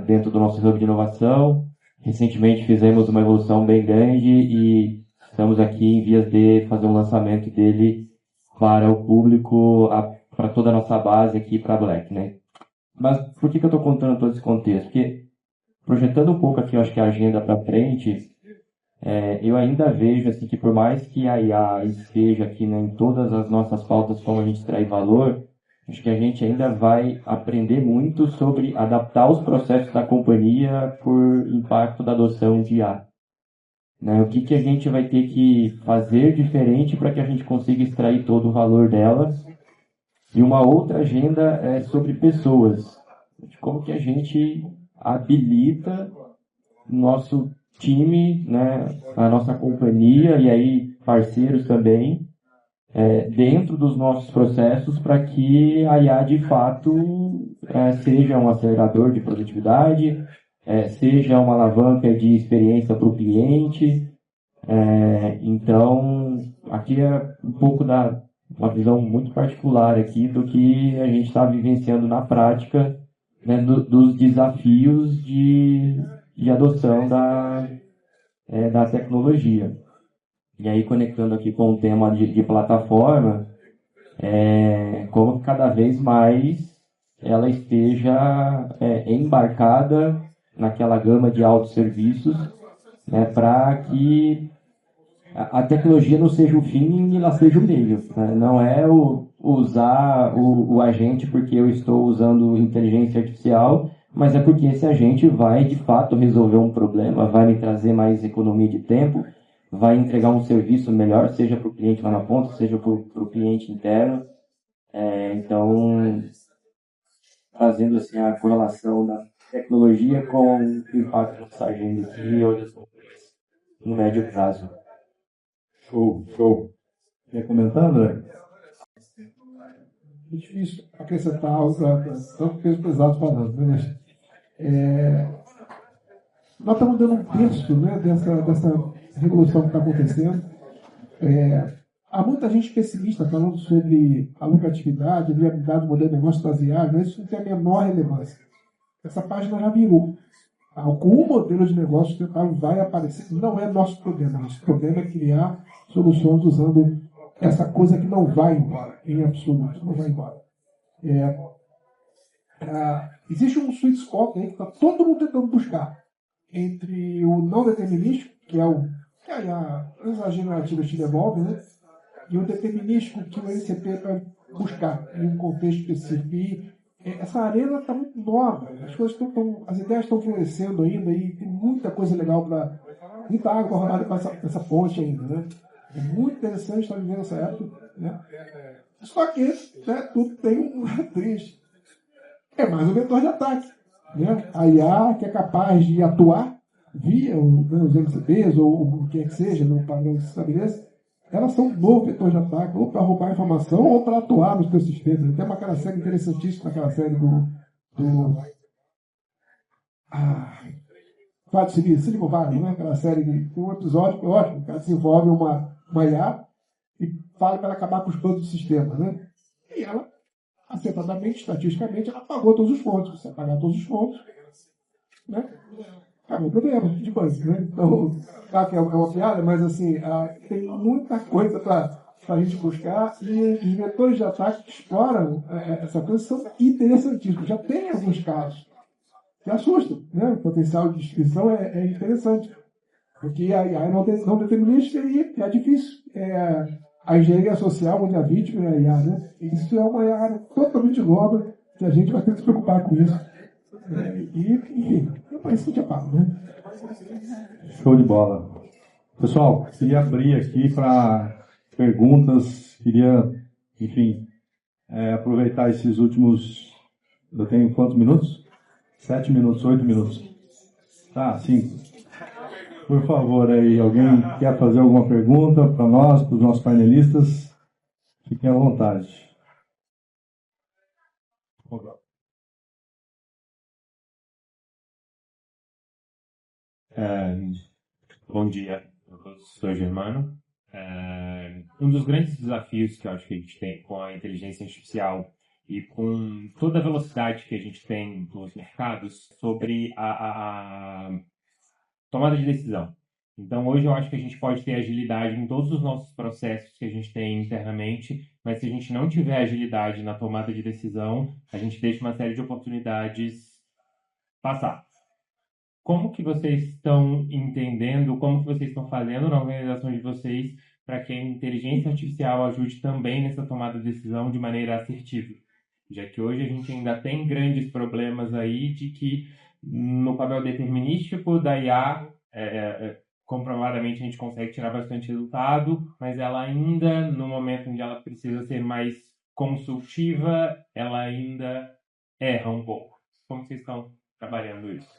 dentro do nosso hub de inovação. Recentemente fizemos uma evolução bem grande e estamos aqui em vias de fazer um lançamento dele para o público, para toda a nossa base aqui para a Black, né? Mas por que eu estou contando todo esse contexto? Porque, projetando um pouco aqui, eu acho que a agenda para frente, eu ainda vejo assim, que por mais que a IA esteja aqui, né, em todas as nossas pautas como a gente extrai valor, acho que a gente ainda vai aprender muito sobre adaptar os processos da companhia por impacto da adoção de IA. Né? O que a gente vai ter que fazer diferente para que a gente consiga extrair todo o valor dela. E uma outra agenda é sobre pessoas. De como que a gente habilita nosso time, né, a nossa companhia e aí parceiros também, dentro dos nossos processos para que a IA de fato seja um acelerador de produtividade, seja uma alavanca de experiência para o cliente. Então, aqui é um pouco uma visão muito particular aqui do que a gente está vivenciando na prática, né, dos desafios de adoção da tecnologia. E aí, conectando aqui com o tema de plataforma, como cada vez mais ela esteja embarcada naquela gama de autosserviços, né, para que a tecnologia não seja o fim e ela seja o meio. Né? Não é usar o agente porque eu estou usando inteligência artificial, mas é porque esse agente vai, de fato, resolver um problema, vai me trazer mais economia de tempo, vai entregar um serviço melhor, seja para o cliente lá na ponta, seja para o cliente interno. Então, fazendo assim, a correlação da tecnologia com o impacto dessa agenda aqui, no médio prazo. Show. Quer comentar, André? É difícil acrescentar algo para tanto peso pesado falando, né? Nós estamos dando um terço, né, dessa revolução que está acontecendo. Há muita gente pessimista falando sobre a lucratividade, a viabilidade do modelo de negócio baseado, mas isso não tem a menor relevância. Essa página já virou. Algum modelo de negócio sustentável vai aparecer. Não é nosso problema. Nosso problema é criar soluções usando essa coisa que não vai embora, em absoluto, não vai embora. Existe um sweet spot aí que está todo mundo tentando buscar entre o não determinístico, que é a generativa que devolve, né? E o determinístico que o NCP vai buscar em um contexto específico. E essa arena está muito nova, as ideias estão florescendo ainda e tem muita coisa legal muita água rolada para essa ponte ainda, né? É muito interessante estar vivendo essa época, né? Só que, né, tudo tem uma atriz. É mais um vetor de ataque, né? A IA que é capaz de atuar via os MCPs ou o que é que seja, no padrão que se estabelece, elas são um novo vetor de ataque, ou para roubar informação, ou para atuar nos teus sistemas. Tem aquela série interessantíssima, aquela série Silicon Valley, né? Aquela série que tem um episódio que é ótimo, o cara desenvolve uma IA e fala para ela acabar com os planos do sistema, né? E ela, acertadamente, estatisticamente, ela apagou todos os pontos. Se apagar todos os pontos, né? Acabou o problema de banco, né? Então, claro que é uma piada, mas assim, tem muita coisa para a gente buscar e os vetores de ataque que exploram essa coisa são interessantíssimos. Já tem alguns casos que assustam, né? O potencial de destruição é interessante, porque a IA não determinista e é difícil. A engenharia social, onde a vítima é a IA, né? Isso é uma área totalmente nova que a gente vai ter que se preocupar com isso. Enfim, eu parece que tinha papo, né? Show de bola. Pessoal, queria abrir aqui para perguntas. Queria, enfim, aproveitar esses últimos... Eu tenho quantos minutos? 7 minutos, 8 minutos. Tá, 5. Por favor, aí, alguém quer fazer alguma pergunta para nós, para os nossos panelistas? Fiquem à vontade. Bom dia, eu sou Germano. Um dos grandes desafios que eu acho que a gente tem com a inteligência artificial e com toda a velocidade que a gente tem nos mercados sobre a tomada de decisão. Então, hoje eu acho que a gente pode ter agilidade em todos os nossos processos que a gente tem internamente, mas se a gente não tiver agilidade na tomada de decisão, a gente deixa uma série de oportunidades passar. Como que vocês estão entendendo, como que vocês estão fazendo na organização de vocês para que a inteligência artificial ajude também nessa tomada de decisão de maneira assertiva? Já que hoje a gente ainda tem grandes problemas aí de que no papel determinístico da IA, comprovadamente a gente consegue tirar bastante resultado, mas ela ainda, no momento onde ela precisa ser mais consultiva, ela ainda erra um pouco. Como vocês estão trabalhando isso?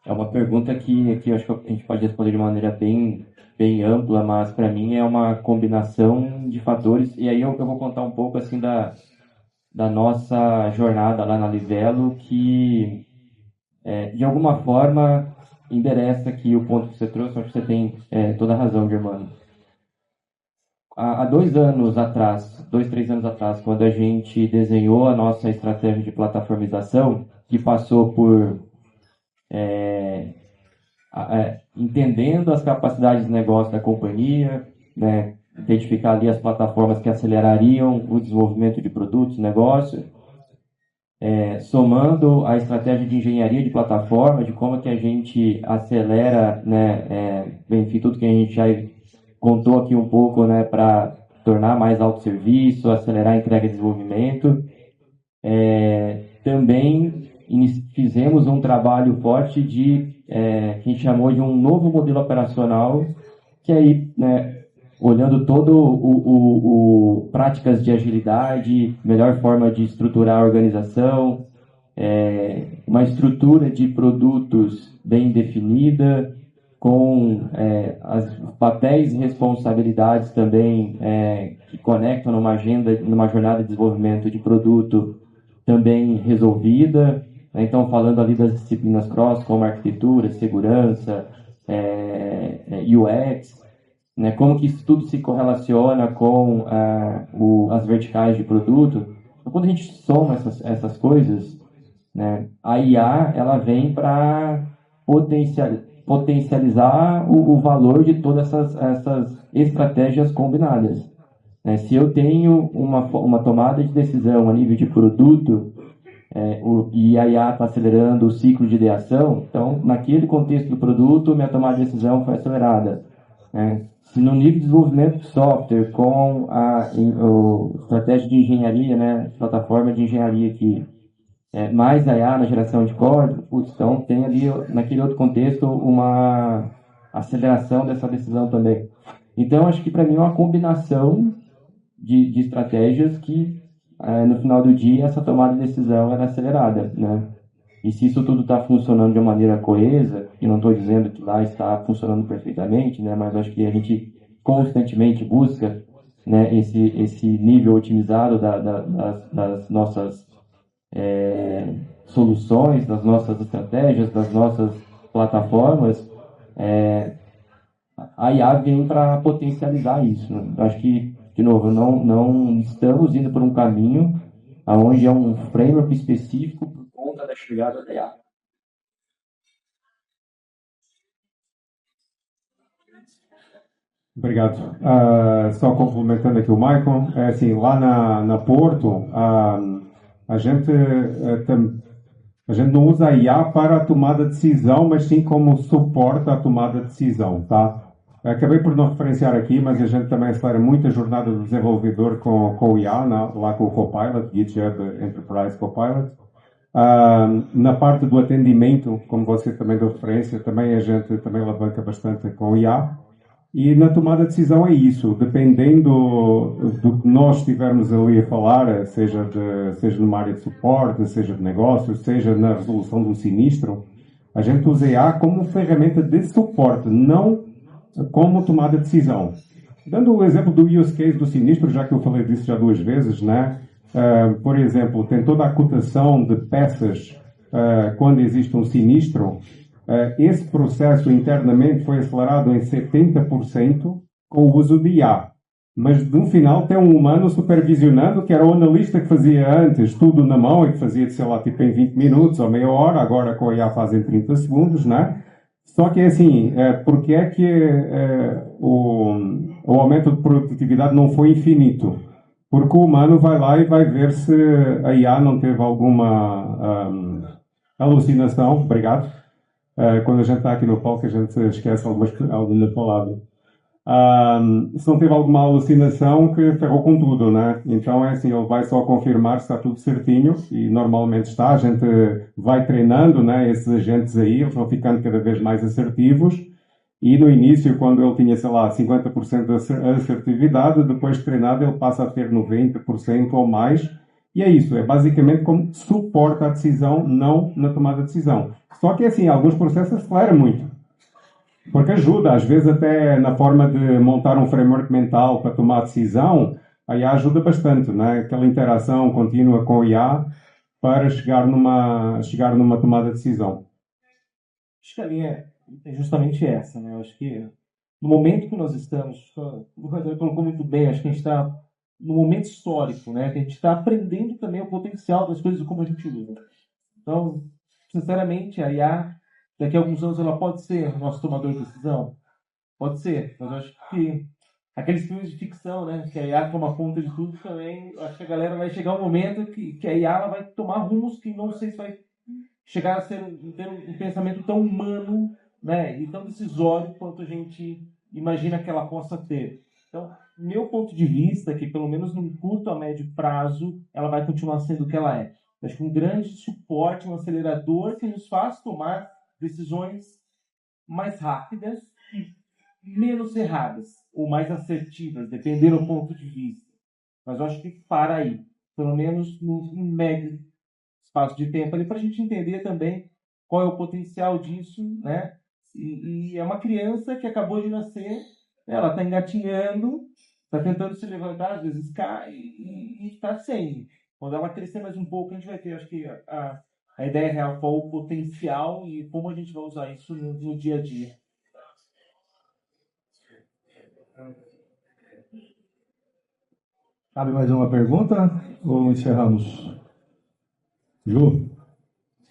É uma pergunta que eu acho que a gente pode responder de maneira bem ampla, mas para mim é uma combinação de fatores. E aí eu vou contar um pouco assim da nossa jornada lá na Livelo, que de alguma forma endereça aqui o ponto que você trouxe. Acho que você tem toda a razão, Germano. Há 2 anos atrás, 2, 3 anos atrás, quando a gente desenhou a nossa estratégia de plataformização, que passou por entendendo as capacidades de negócio da companhia, né, identificar ali as plataformas que acelerariam o desenvolvimento de produtos, negócio, somando a estratégia de engenharia de plataforma, de como que a gente acelera, né, enfim, tudo que a gente já contou aqui um pouco, né, para tornar mais autosserviço, acelerar a entrega e desenvolvimento. Também fizemos um trabalho forte que a gente chamou de um novo modelo operacional, que aí, né, olhando todo práticas de agilidade, melhor forma de estruturar a organização, uma estrutura de produtos bem definida, com os papéis e responsabilidades também que conectam numa jornada de desenvolvimento de produto também resolvida. Então, falando ali das disciplinas cross, como arquitetura, segurança, UX, né, como que isso tudo se correlaciona com as verticais de produto. Então, quando a gente soma essas coisas, né, a IA ela vem para potencializar o valor de todas essas estratégias combinadas. Né? Se eu tenho uma tomada de decisão a nível de produto, e a IA está acelerando o ciclo de ideação, então, naquele contexto do produto, minha tomada de decisão foi acelerada. Né? Se no nível de desenvolvimento de software, com a estratégia de engenharia, né, plataforma de engenharia aqui, mais a IA na geração de código, então tem ali, naquele outro contexto, uma aceleração dessa decisão também. Então, acho que para mim é uma combinação de estratégias que, no final do dia, essa tomada de decisão é acelerada, né? E se isso tudo está funcionando de uma maneira coesa, e não estou dizendo que lá está funcionando perfeitamente, né? Mas acho que a gente constantemente busca, né, esse nível otimizado das nossas soluções, das nossas estratégias, das nossas plataformas, a IA vem para potencializar isso. Né? Acho que, de novo, não estamos indo por um caminho onde é um framework específico por conta da chegada da IA. Obrigado. Só complementando aqui o Michael, assim, lá na Porto, a gente não usa a IA para a tomada de decisão, mas sim como suporte à tomada de decisão, tá? Acabei por não referenciar aqui, mas a gente também acelera muito a jornada do desenvolvedor com o IA, lá com o Copilot, GitHub Enterprise Copilot. Na parte do atendimento, como você também deu referência, também a gente também alavanca bastante com o IA. E na tomada de decisão é isso, dependendo do que nós estivermos ali a falar, seja numa área de suporte, seja de negócio, seja na resolução de um sinistro, a gente usa a IA como ferramenta de suporte, não como tomada de decisão. Dando o exemplo do use case do sinistro, já que eu falei disso já 2 vezes, né? Por exemplo, tem toda a cotação de peças quando existe um sinistro. Esse processo internamente foi acelerado em 70% com o uso de IA. Mas no final tem um humano supervisionando, que era o analista que fazia antes tudo na mão e que fazia, sei lá, tipo em 20 minutos ou meia hora, agora com a IA faz em 30 segundos, né? Só que é assim, porque é que o aumento de produtividade não foi infinito? Porque o humano vai lá e vai ver se a IA não teve alguma alucinação. Obrigado. Quando a gente está aqui no palco, a gente esquece alguma palavra. Se não teve alguma alucinação que ferrou com tudo, né? Então é assim, ele vai só confirmar se está tudo certinho e normalmente está. A gente vai treinando, né, esses agentes aí, eles vão ficando cada vez mais assertivos e no início, quando ele tinha, sei lá, 50% de assertividade, depois de treinado ele passa a ter 90% ou mais. E é isso, é basicamente como suporte à decisão, não na tomada de decisão. Só que assim, alguns processos aceleram muito. Porque ajuda, às vezes até na forma de montar um framework mental para tomar decisão, a IA ajuda bastante, né? Aquela interação contínua com a IA para chegar numa tomada de decisão. Acho que a linha é justamente essa, né? Eu acho que no momento que nós estamos, o Rogério colocou muito bem, acho que a gente está no momento histórico, né? Que a gente está aprendendo também o potencial das coisas e como a gente usa. Então, sinceramente, a IA, daqui a alguns anos, ela pode ser o nosso tomador de decisão? Pode ser, mas eu acho que aqueles filmes de ficção, né? Que a IA toma conta de tudo também, eu acho que a galera vai chegar um momento que a IA ela vai tomar rumos que não sei se vai chegar a ter um pensamento tão humano, né? E tão decisório quanto a gente imagina que ela possa ter. Então, meu ponto de vista é que, pelo menos no curto a médio prazo, ela vai continuar sendo o que ela é. Acho que um grande suporte, um acelerador que nos faz tomar decisões mais rápidas e menos erradas, ou mais assertivas, dependendo do ponto de vista. Mas eu acho que para aí, pelo menos no médio espaço de tempo ali, para a gente entender também qual é o potencial disso, né? E é uma criança que acabou de nascer, ela está engatinhando, está tentando se levantar, às vezes cai e está sem. Quando ela crescer mais um pouco, a gente vai ter, acho que, a ideia real, qual o potencial e como a gente vai usar isso no dia a dia. Cabe mais uma pergunta ou encerramos? Ju,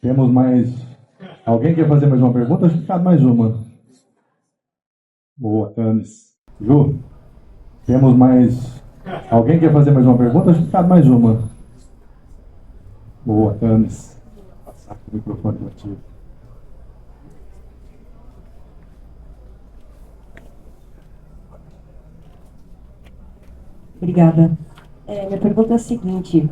temos mais... Alguém quer fazer mais uma pergunta? Acho que cabe mais uma. Boa, Tanis. Ju, temos mais... Alguém quer fazer mais uma pergunta? Acho que cabe mais uma. Boa, Tanis. Vou passar aqui o microfone para ti. Obrigada. Minha pergunta é a seguinte: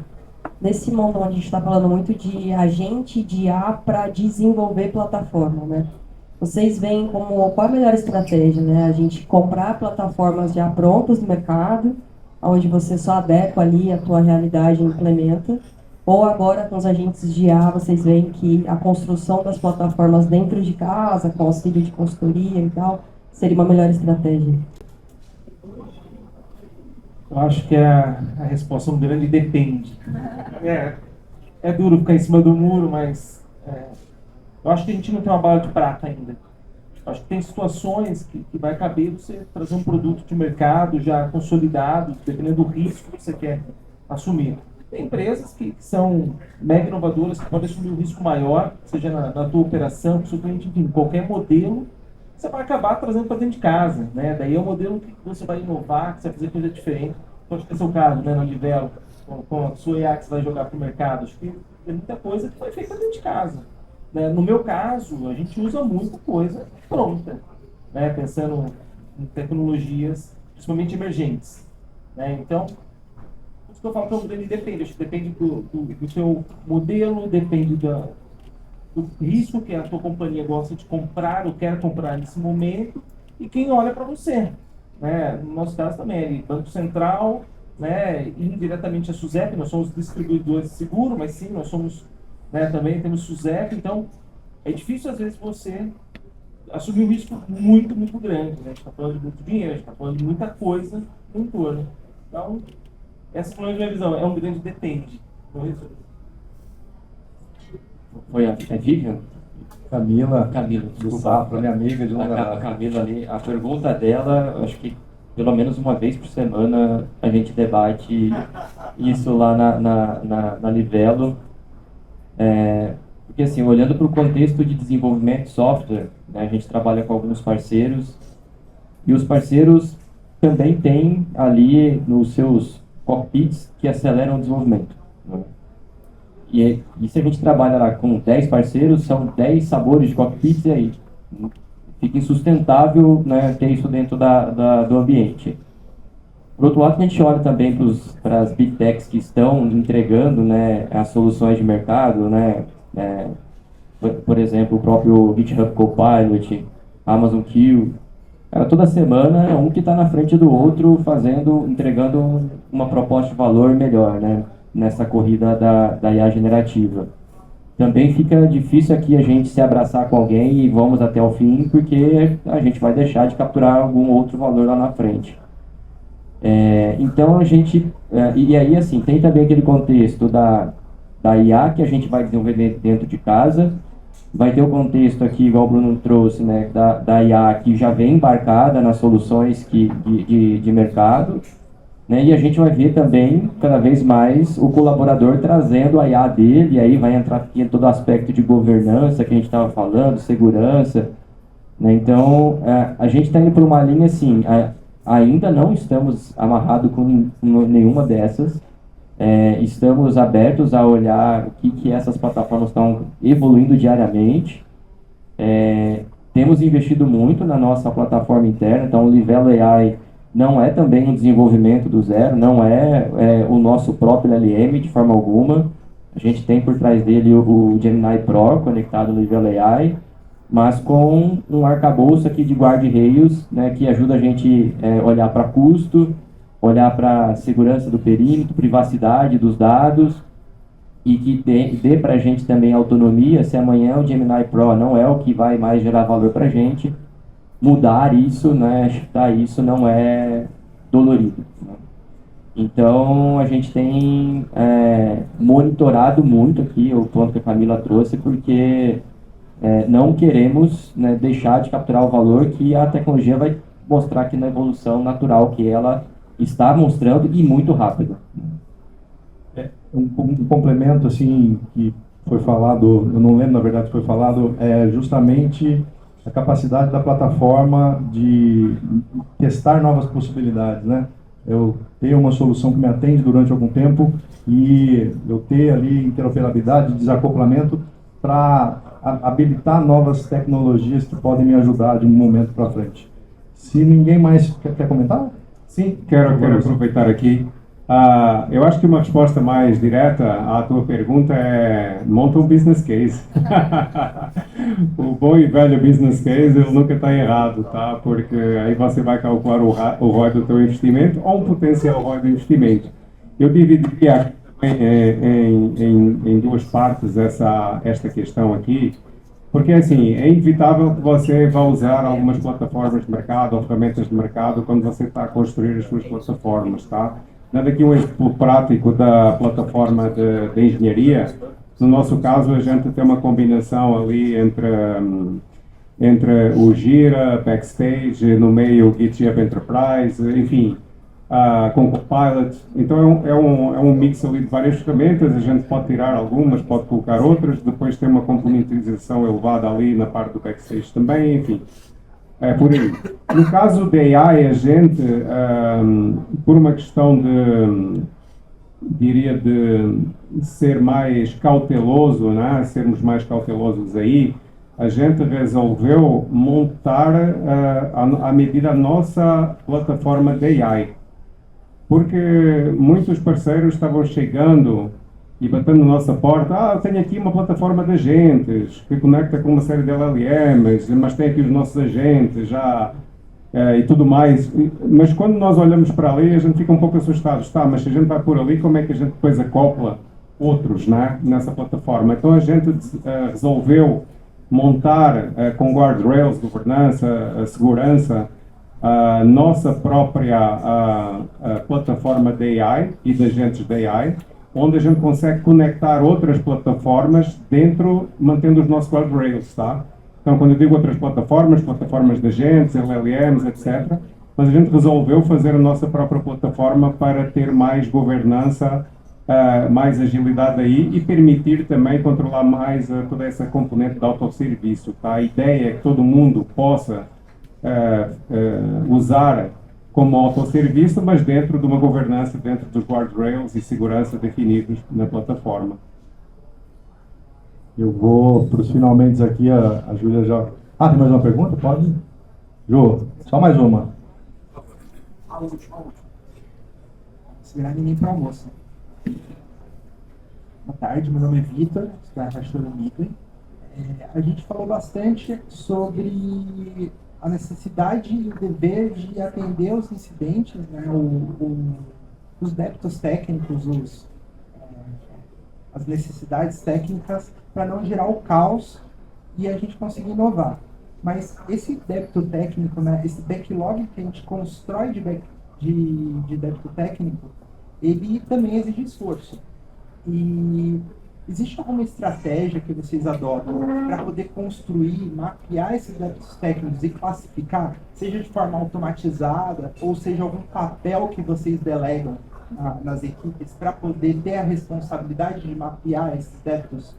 nesse mundo onde a gente está falando muito de agente de IA para desenvolver plataforma, né? Vocês veem como qual a melhor estratégia, né? A gente comprar plataformas já prontas no mercado, onde você só adequa ali a tua realidade e implementa, ou agora com os agentes de IA vocês veem que a construção das plataformas dentro de casa, com auxílio de consultoria e tal, seria uma melhor estratégia? Eu acho que a resposta é um grande depende. É duro ficar em cima do muro, mas eu acho que a gente não tem uma bala de prata ainda. Eu acho que tem situações que vai caber você trazer um produto de mercado já consolidado, dependendo do risco que você quer assumir. Tem empresas que são mega inovadoras, que podem assumir um risco maior, seja na tua operação, com o seu cliente, enfim, qualquer modelo, você vai acabar trazendo para dentro de casa, né? Daí é o modelo que você vai inovar, que você vai fazer coisa diferente. Então, acho que esse é o caso, né, na Livelo, com a sua IA que você vai jogar para o mercado. Acho que tem muita coisa que foi feita dentro de casa, né? No meu caso, a gente usa muita coisa pronta, né? Pensando em tecnologias, principalmente emergentes, né? Então, isso que eu falo que é um grande depende. Acho que depende do seu modelo, depende do risco que a tua companhia gosta de comprar ou quer comprar nesse momento e quem olha para você, né? No nosso caso também, ali, Banco Central, né? Indiretamente a SUSEP, nós somos distribuidores de seguro, mas sim, nós somos, né, também temos SUSEP, então é difícil às vezes você assumir um risco muito, muito grande, né? A gente está falando de muito dinheiro, a gente está falando de muita coisa no entorno. Então, essa foi a minha visão, é um grande depende. Foi a Vivian? Camila, desculpa. Safra, minha amiga de longa A data. Camila ali, a pergunta dela, acho que pelo menos uma vez por semana a gente debate isso lá na Livelo. Porque assim, olhando para o contexto de desenvolvimento de software, né, a gente trabalha com alguns parceiros e os parceiros também têm ali nos seus cockpits que aceleram o desenvolvimento, né? E se a gente trabalha lá com 10 parceiros, são 10 sabores de cockpits e aí fica insustentável, né, ter isso dentro do ambiente. Por outro lado, a gente olha também para as Big Techs que estão entregando, né, as soluções de mercado, né, por exemplo, o próprio GitHub Copilot, Amazon Q. Toda semana é um que está na frente do outro, entregando uma proposta de valor melhor, né, nessa corrida da IA generativa. Também fica difícil aqui a gente se abraçar com alguém e vamos até o fim, porque a gente vai deixar de capturar algum outro valor lá na frente. Então a gente... e aí, assim, tem também aquele contexto da IA que a gente vai desenvolver dentro de casa. Vai ter o contexto aqui, igual o Bruno trouxe, né, da IA que já vem embarcada nas soluções de mercado. Né, e a gente vai ver também, cada vez mais, o colaborador trazendo a IA dele, e aí vai entrar aqui em todo o aspecto de governança que a gente estava falando, segurança. Né, então, a gente está indo por uma linha assim, ainda não estamos amarrados com nenhuma dessas, estamos abertos a olhar o que essas plataformas estão evoluindo diariamente. Temos investido muito na nossa plataforma interna, então o Livelo AI não é também um desenvolvimento do zero, não é o nosso próprio LLM de forma alguma. A gente tem por trás dele o Gemini Pro conectado no Livelo AI, mas com um arcabouço aqui de guarda-reios, né, que ajuda a gente olhar para custo, olhar para segurança do perímetro, privacidade dos dados, e que dê para a gente também autonomia. Se amanhã o Gemini Pro não é o que vai mais gerar valor para a gente, mudar isso, né, shiftar isso não é dolorido, né? Então a gente tem monitorado muito aqui o ponto que a Camila trouxe, porque não queremos, né, deixar de capturar o valor que a tecnologia mostrar aqui na evolução natural que ela está mostrando e muito rápido. Um complemento assim que foi falado, eu não lembro na verdade que foi falado, é justamente a capacidade da plataforma de testar novas possibilidades, né? Eu tenho uma solução que me atende durante algum tempo e eu ter ali interoperabilidade, desacoplamento para habilitar novas tecnologias que podem me ajudar de um momento para frente. Se ninguém mais quer comentar? Sim, quero aproveitar aqui. Eu acho que uma resposta mais direta à tua pergunta é monta um business case. O bom e velho business case, ele nunca está errado, tá? Porque aí você vai calcular o ROI do teu investimento ou um potencial ROI do investimento. Eu dividiria em duas partes esta questão aqui, porque assim, é inevitável que você vá usar algumas plataformas de mercado ou ferramentas de mercado quando você está a construir as suas plataformas, tá? Dando aqui um exemplo prático da plataforma de engenharia, no nosso caso a gente tem uma combinação ali entre o Gira, Backstage, no meio o GitHub Enterprise, enfim, com Copilot. Então é um mix ali de várias ferramentas, a gente pode tirar algumas, pode colocar outras, depois tem uma complementarização elevada ali na parte do Backstage também, enfim. É por aí. No caso da AI, a gente, por uma questão diria de ser mais cauteloso, né? Sermos mais cautelosos aí, a gente resolveu montar à medida a nossa plataforma de AI. Porque muitos parceiros estavam chegando e batendo na nossa porta, eu tenho aqui uma plataforma de agentes que conecta com uma série de LLMs, mas tem aqui os nossos agentes já e tudo mais. Mas quando nós olhamos para ali, a gente fica um pouco assustado. Mas se a gente vai por ali, como é que a gente depois acopla outros, né, nessa plataforma? Então a gente resolveu montar com guardrails, governança, segurança, a nossa própria plataforma de AI e de agentes de AI, onde a gente consegue conectar outras plataformas dentro, mantendo os nossos guardrails, tá? Então, quando eu digo outras plataformas de agentes, LLMs, etc., mas a gente resolveu fazer a nossa própria plataforma para ter mais governança, mais agilidade aí e permitir também controlar mais toda essa componente de autosserviço, tá? A ideia é que todo mundo possa usar como autosserviço, mas dentro de uma governança, dentro dos guardrails e segurança definidos na plataforma. Eu vou para os finalmente aqui, a Júlia já... tem mais uma pergunta? Pode? Jô, só mais uma. A última. Se virar ninguém para almoço. Boa tarde, meu nome é Vitor, sou da pastora Midway. A gente falou bastante sobre a necessidade e o dever de atender os incidentes, né, os débitos técnicos, as necessidades técnicas para não gerar o caos e a gente conseguir inovar. Mas esse débito técnico, né, esse backlog que a gente constrói de débito técnico, ele também exige esforço. E existe alguma estratégia que vocês adotam para poder construir, mapear esses débitos técnicos e classificar, seja de forma automatizada ou seja algum papel que vocês delegam nas equipes para poder ter a responsabilidade de mapear esses débitos?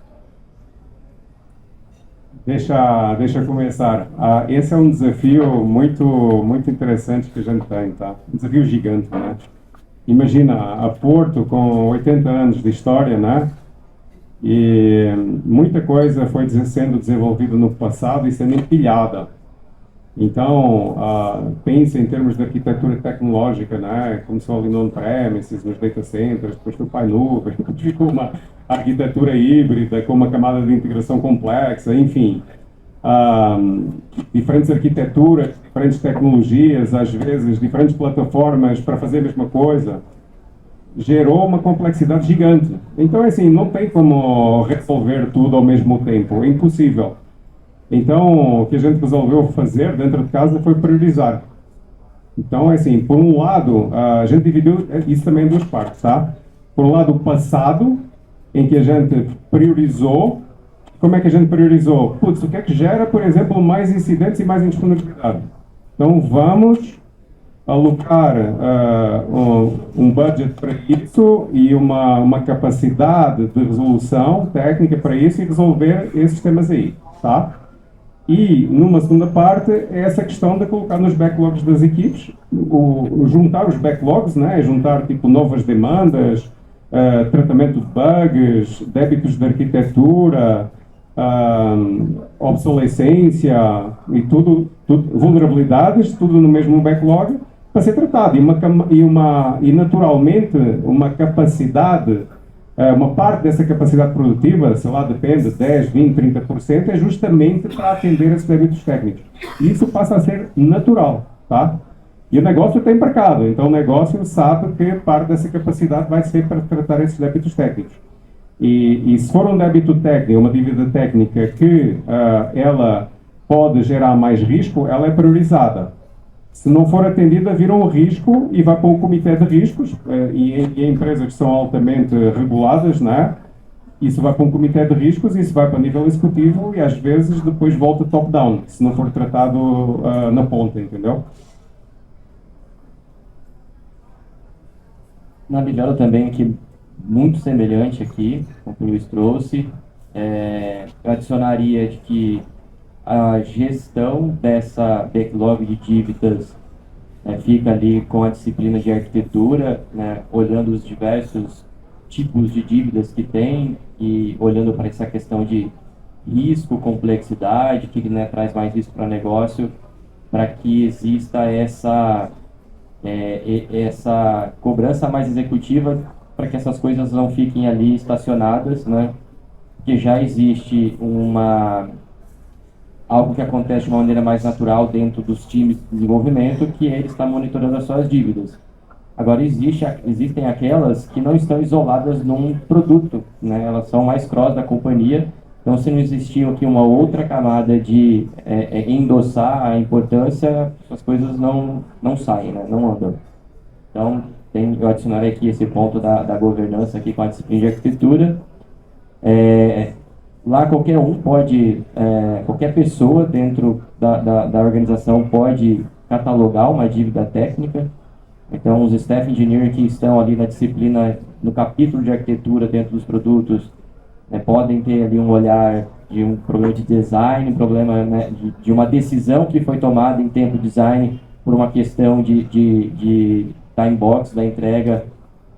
Deixa eu começar. Esse é um desafio muito interessante que a gente tem, tá? Um desafio gigante, né? Imagina, a Porto com 80 anos de história, né? E muita coisa foi sendo desenvolvida no passado e sendo empilhada. Então, pensa em termos de arquitetura tecnológica, né? Começou ali no on-premises, nos data centers, depois foi para a nuvem, depois ficou uma arquitetura híbrida com uma camada de integração complexa, enfim. Diferentes arquiteturas, diferentes tecnologias, às vezes diferentes plataformas para fazer a mesma coisa, gerou uma complexidade gigante. Então, assim, não tem como resolver tudo ao mesmo tempo, é impossível. Então, o que a gente resolveu fazer dentro de casa foi priorizar. Então, assim, por um lado, a gente dividiu isso também em duas partes, tá? Por um lado, o passado, em que a gente priorizou. Como é que a gente priorizou? O que é que gera, por exemplo, mais incidentes e mais indisponibilidade? Então vamos alocar um budget para isso e uma capacidade de resolução técnica para isso e resolver esses temas aí, tá? E numa segunda parte é essa questão de colocar nos backlogs das equipes, juntar os backlogs, né? Juntar tipo novas demandas, tratamento de bugs, débitos de arquitetura, obsolescência e tudo, vulnerabilidades, tudo no mesmo backlog para ser tratado. E naturalmente uma capacidade, uma parte dessa capacidade produtiva, sei lá, depende, 10, 20, 30%, é justamente para atender esses débitos técnicos. E isso passa a ser natural, tá? E o negócio está embarcado, então o negócio sabe que parte dessa capacidade vai ser para tratar esses débitos técnicos. E se for um débito técnico, uma dívida técnica que ela pode gerar mais risco, ela é priorizada. Se não for atendida, vira um risco e vai para um comitê de riscos, e em empresas que são altamente reguladas, né? Isso vai para um comitê de riscos, isso vai para o nível executivo e às vezes depois volta top-down, se não for tratado na ponta, entendeu? Na Livelo também, que muito semelhante aqui, com o que o Luiz trouxe, eu adicionaria de que a gestão dessa backlog de dívidas fica ali com a disciplina de arquitetura, né, olhando os diversos tipos de dívidas que tem e olhando para essa questão de risco, complexidade, que traz mais risco para o negócio, para que exista essa cobrança mais executiva, para que essas coisas não fiquem ali estacionadas, né? Que já existe algo que acontece de uma maneira mais natural dentro dos times de desenvolvimento, que ele está monitorando as suas dívidas. Agora, existem aquelas que não estão isoladas num produto, né? Elas são mais cross da companhia. Então, se não existir aqui uma outra camada de endossar a importância, as coisas não saem, né? Não andam. Então, eu adicionarei aqui esse ponto da governança aqui com a disciplina de arquitetura. Lá qualquer um pode, qualquer pessoa dentro da organização pode catalogar uma dívida técnica. Então, os staff engineers que estão ali na disciplina, no capítulo de arquitetura dentro dos produtos, podem ter ali um olhar de um problema de design, um problema, né, de uma decisão que foi tomada em tempo design por uma questão de time box da entrega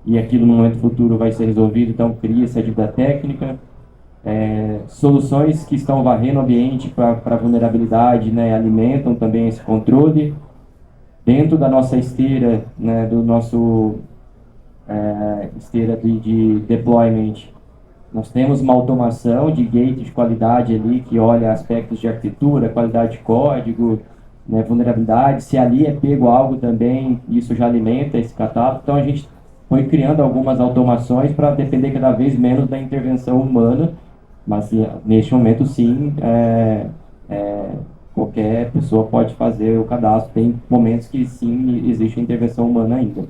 e aquilo no momento futuro vai ser resolvido. Então, cria essa dívida técnica. Soluções que estão varrendo o ambiente para vulnerabilidade, né, alimentam também esse controle. Dentro da nossa esteira, né, do nosso esteira de deployment, nós temos uma automação de gate de qualidade ali que olha aspectos de arquitetura, qualidade de código, né, vulnerabilidade. Se ali é pego algo também, isso já alimenta esse catálogo. Então a gente foi criando algumas automações para depender cada vez menos da intervenção humana, mas neste momento sim, qualquer pessoa pode fazer o cadastro. Tem momentos que sim, existe a intervenção humana ainda.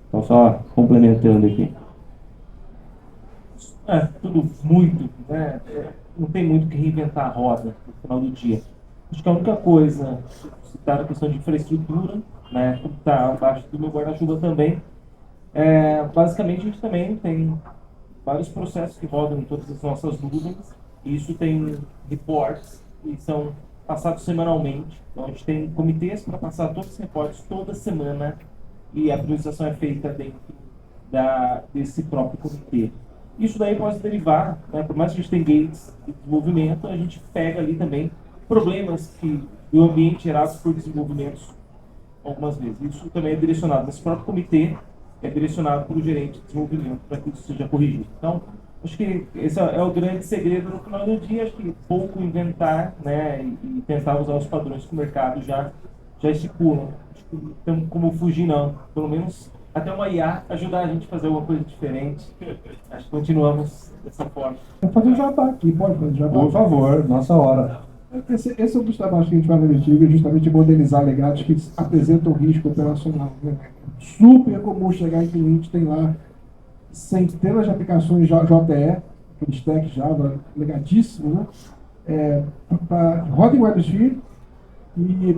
Então só complementando aqui. Tudo muito, né? Não tem muito o que reinventar a roda no final do dia. Acho que a única coisa, citar a questão de infraestrutura, né, que está abaixo do meu guarda-chuva também, basicamente a gente também tem vários processos que rodam em todas as nossas nuvens, e isso tem reports que são passados semanalmente. Então a gente tem comitês para passar todos os reportes toda semana, e a priorização é feita dentro desse próprio comitê. Isso daí pode derivar, né, por mais que a gente tenha gates de desenvolvimento, a gente pega ali também problemas do ambiente gerados por desenvolvimentos algumas vezes. Isso também é direcionado nesse próprio comitê, é direcionado para o gerente de desenvolvimento para que isso seja corrigido. Então, acho que esse é o grande segredo no final do dia. Acho que pouco inventar, né, e tentar usar os padrões que o mercado já estipulam. Acho que não tem como fugir, não. Pelo menos até uma IA ajudar a gente a fazer alguma coisa diferente. Acho que continuamos dessa forma. Vou fazer um jabá aqui, pode fazer jabá? Por favor, nossa hora. Esse é um dos trabalhos que a gente vai fazer, é justamente modernizar legados que apresentam risco operacional, né? Super comum chegar em cliente, tem lá centenas de aplicações JE, aquele stack Java legadíssimo, né? Roda em WebSphere e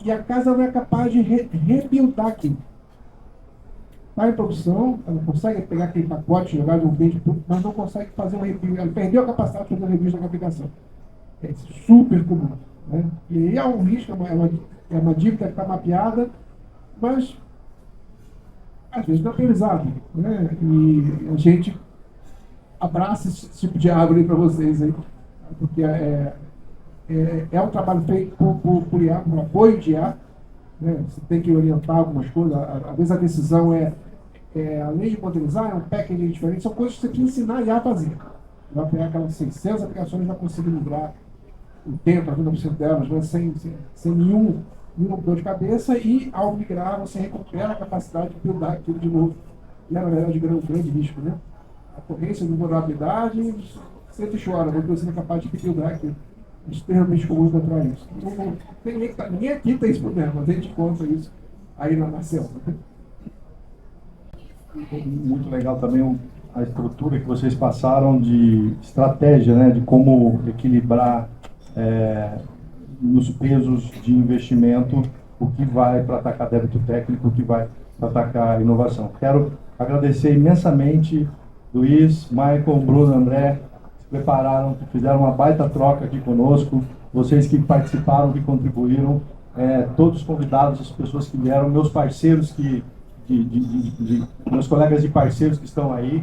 e a casa não é capaz de rebuildar aquilo. Está em produção, ela consegue pegar aquele pacote, jogar de um ambiente público, mas não consegue fazer um review. Ela perdeu a capacidade de fazer um review da aplicação. É super comum. Né? E aí é um risco, é uma dívida que está mapeada, mas às vezes não é priorizado. Né? E a gente abraça esse tipo de árvore para vocês aí, porque é um trabalho feito por IA, por apoio de IA. Né? Você tem que orientar algumas coisas, às vezes a decisão além de modelizar, é um packaging diferente, são coisas que você precisa ensinar a IA a fazer. Vai pegar aquelas 600 aplicações e vai conseguir migrar o tempo, a 90% delas, né? sem nenhum dor de cabeça, e ao migrar você recupera a capacidade de buildar aquilo de novo. E é, na verdade, um grande risco, né? A ocorrência de vulnerabilidade, sempre chora, porque você não é capaz de buildar aquilo. É extremamente comum encontrar isso. Ninguém aqui tem esse problema, mas a gente encontra isso aí na selva. Muito legal também a estrutura que vocês passaram de estratégia, né, de como equilibrar nos pesos de investimento o que vai para atacar débito técnico, o que vai para atacar inovação. Quero agradecer imensamente Luiz, Michael, Bruno, André, se prepararam, fizeram uma baita troca aqui conosco, vocês que participaram, que contribuíram, todos os convidados, as pessoas que vieram, meus parceiros meus colegas de parceiros que estão aí.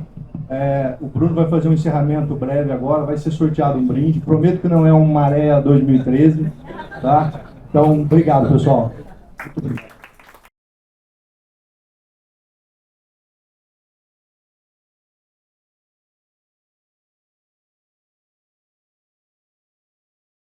O Bruno vai fazer um encerramento breve agora, vai ser sorteado um brinde. Prometo que não é um Maré 2013, tá? Então, obrigado, pessoal. Muito obrigado.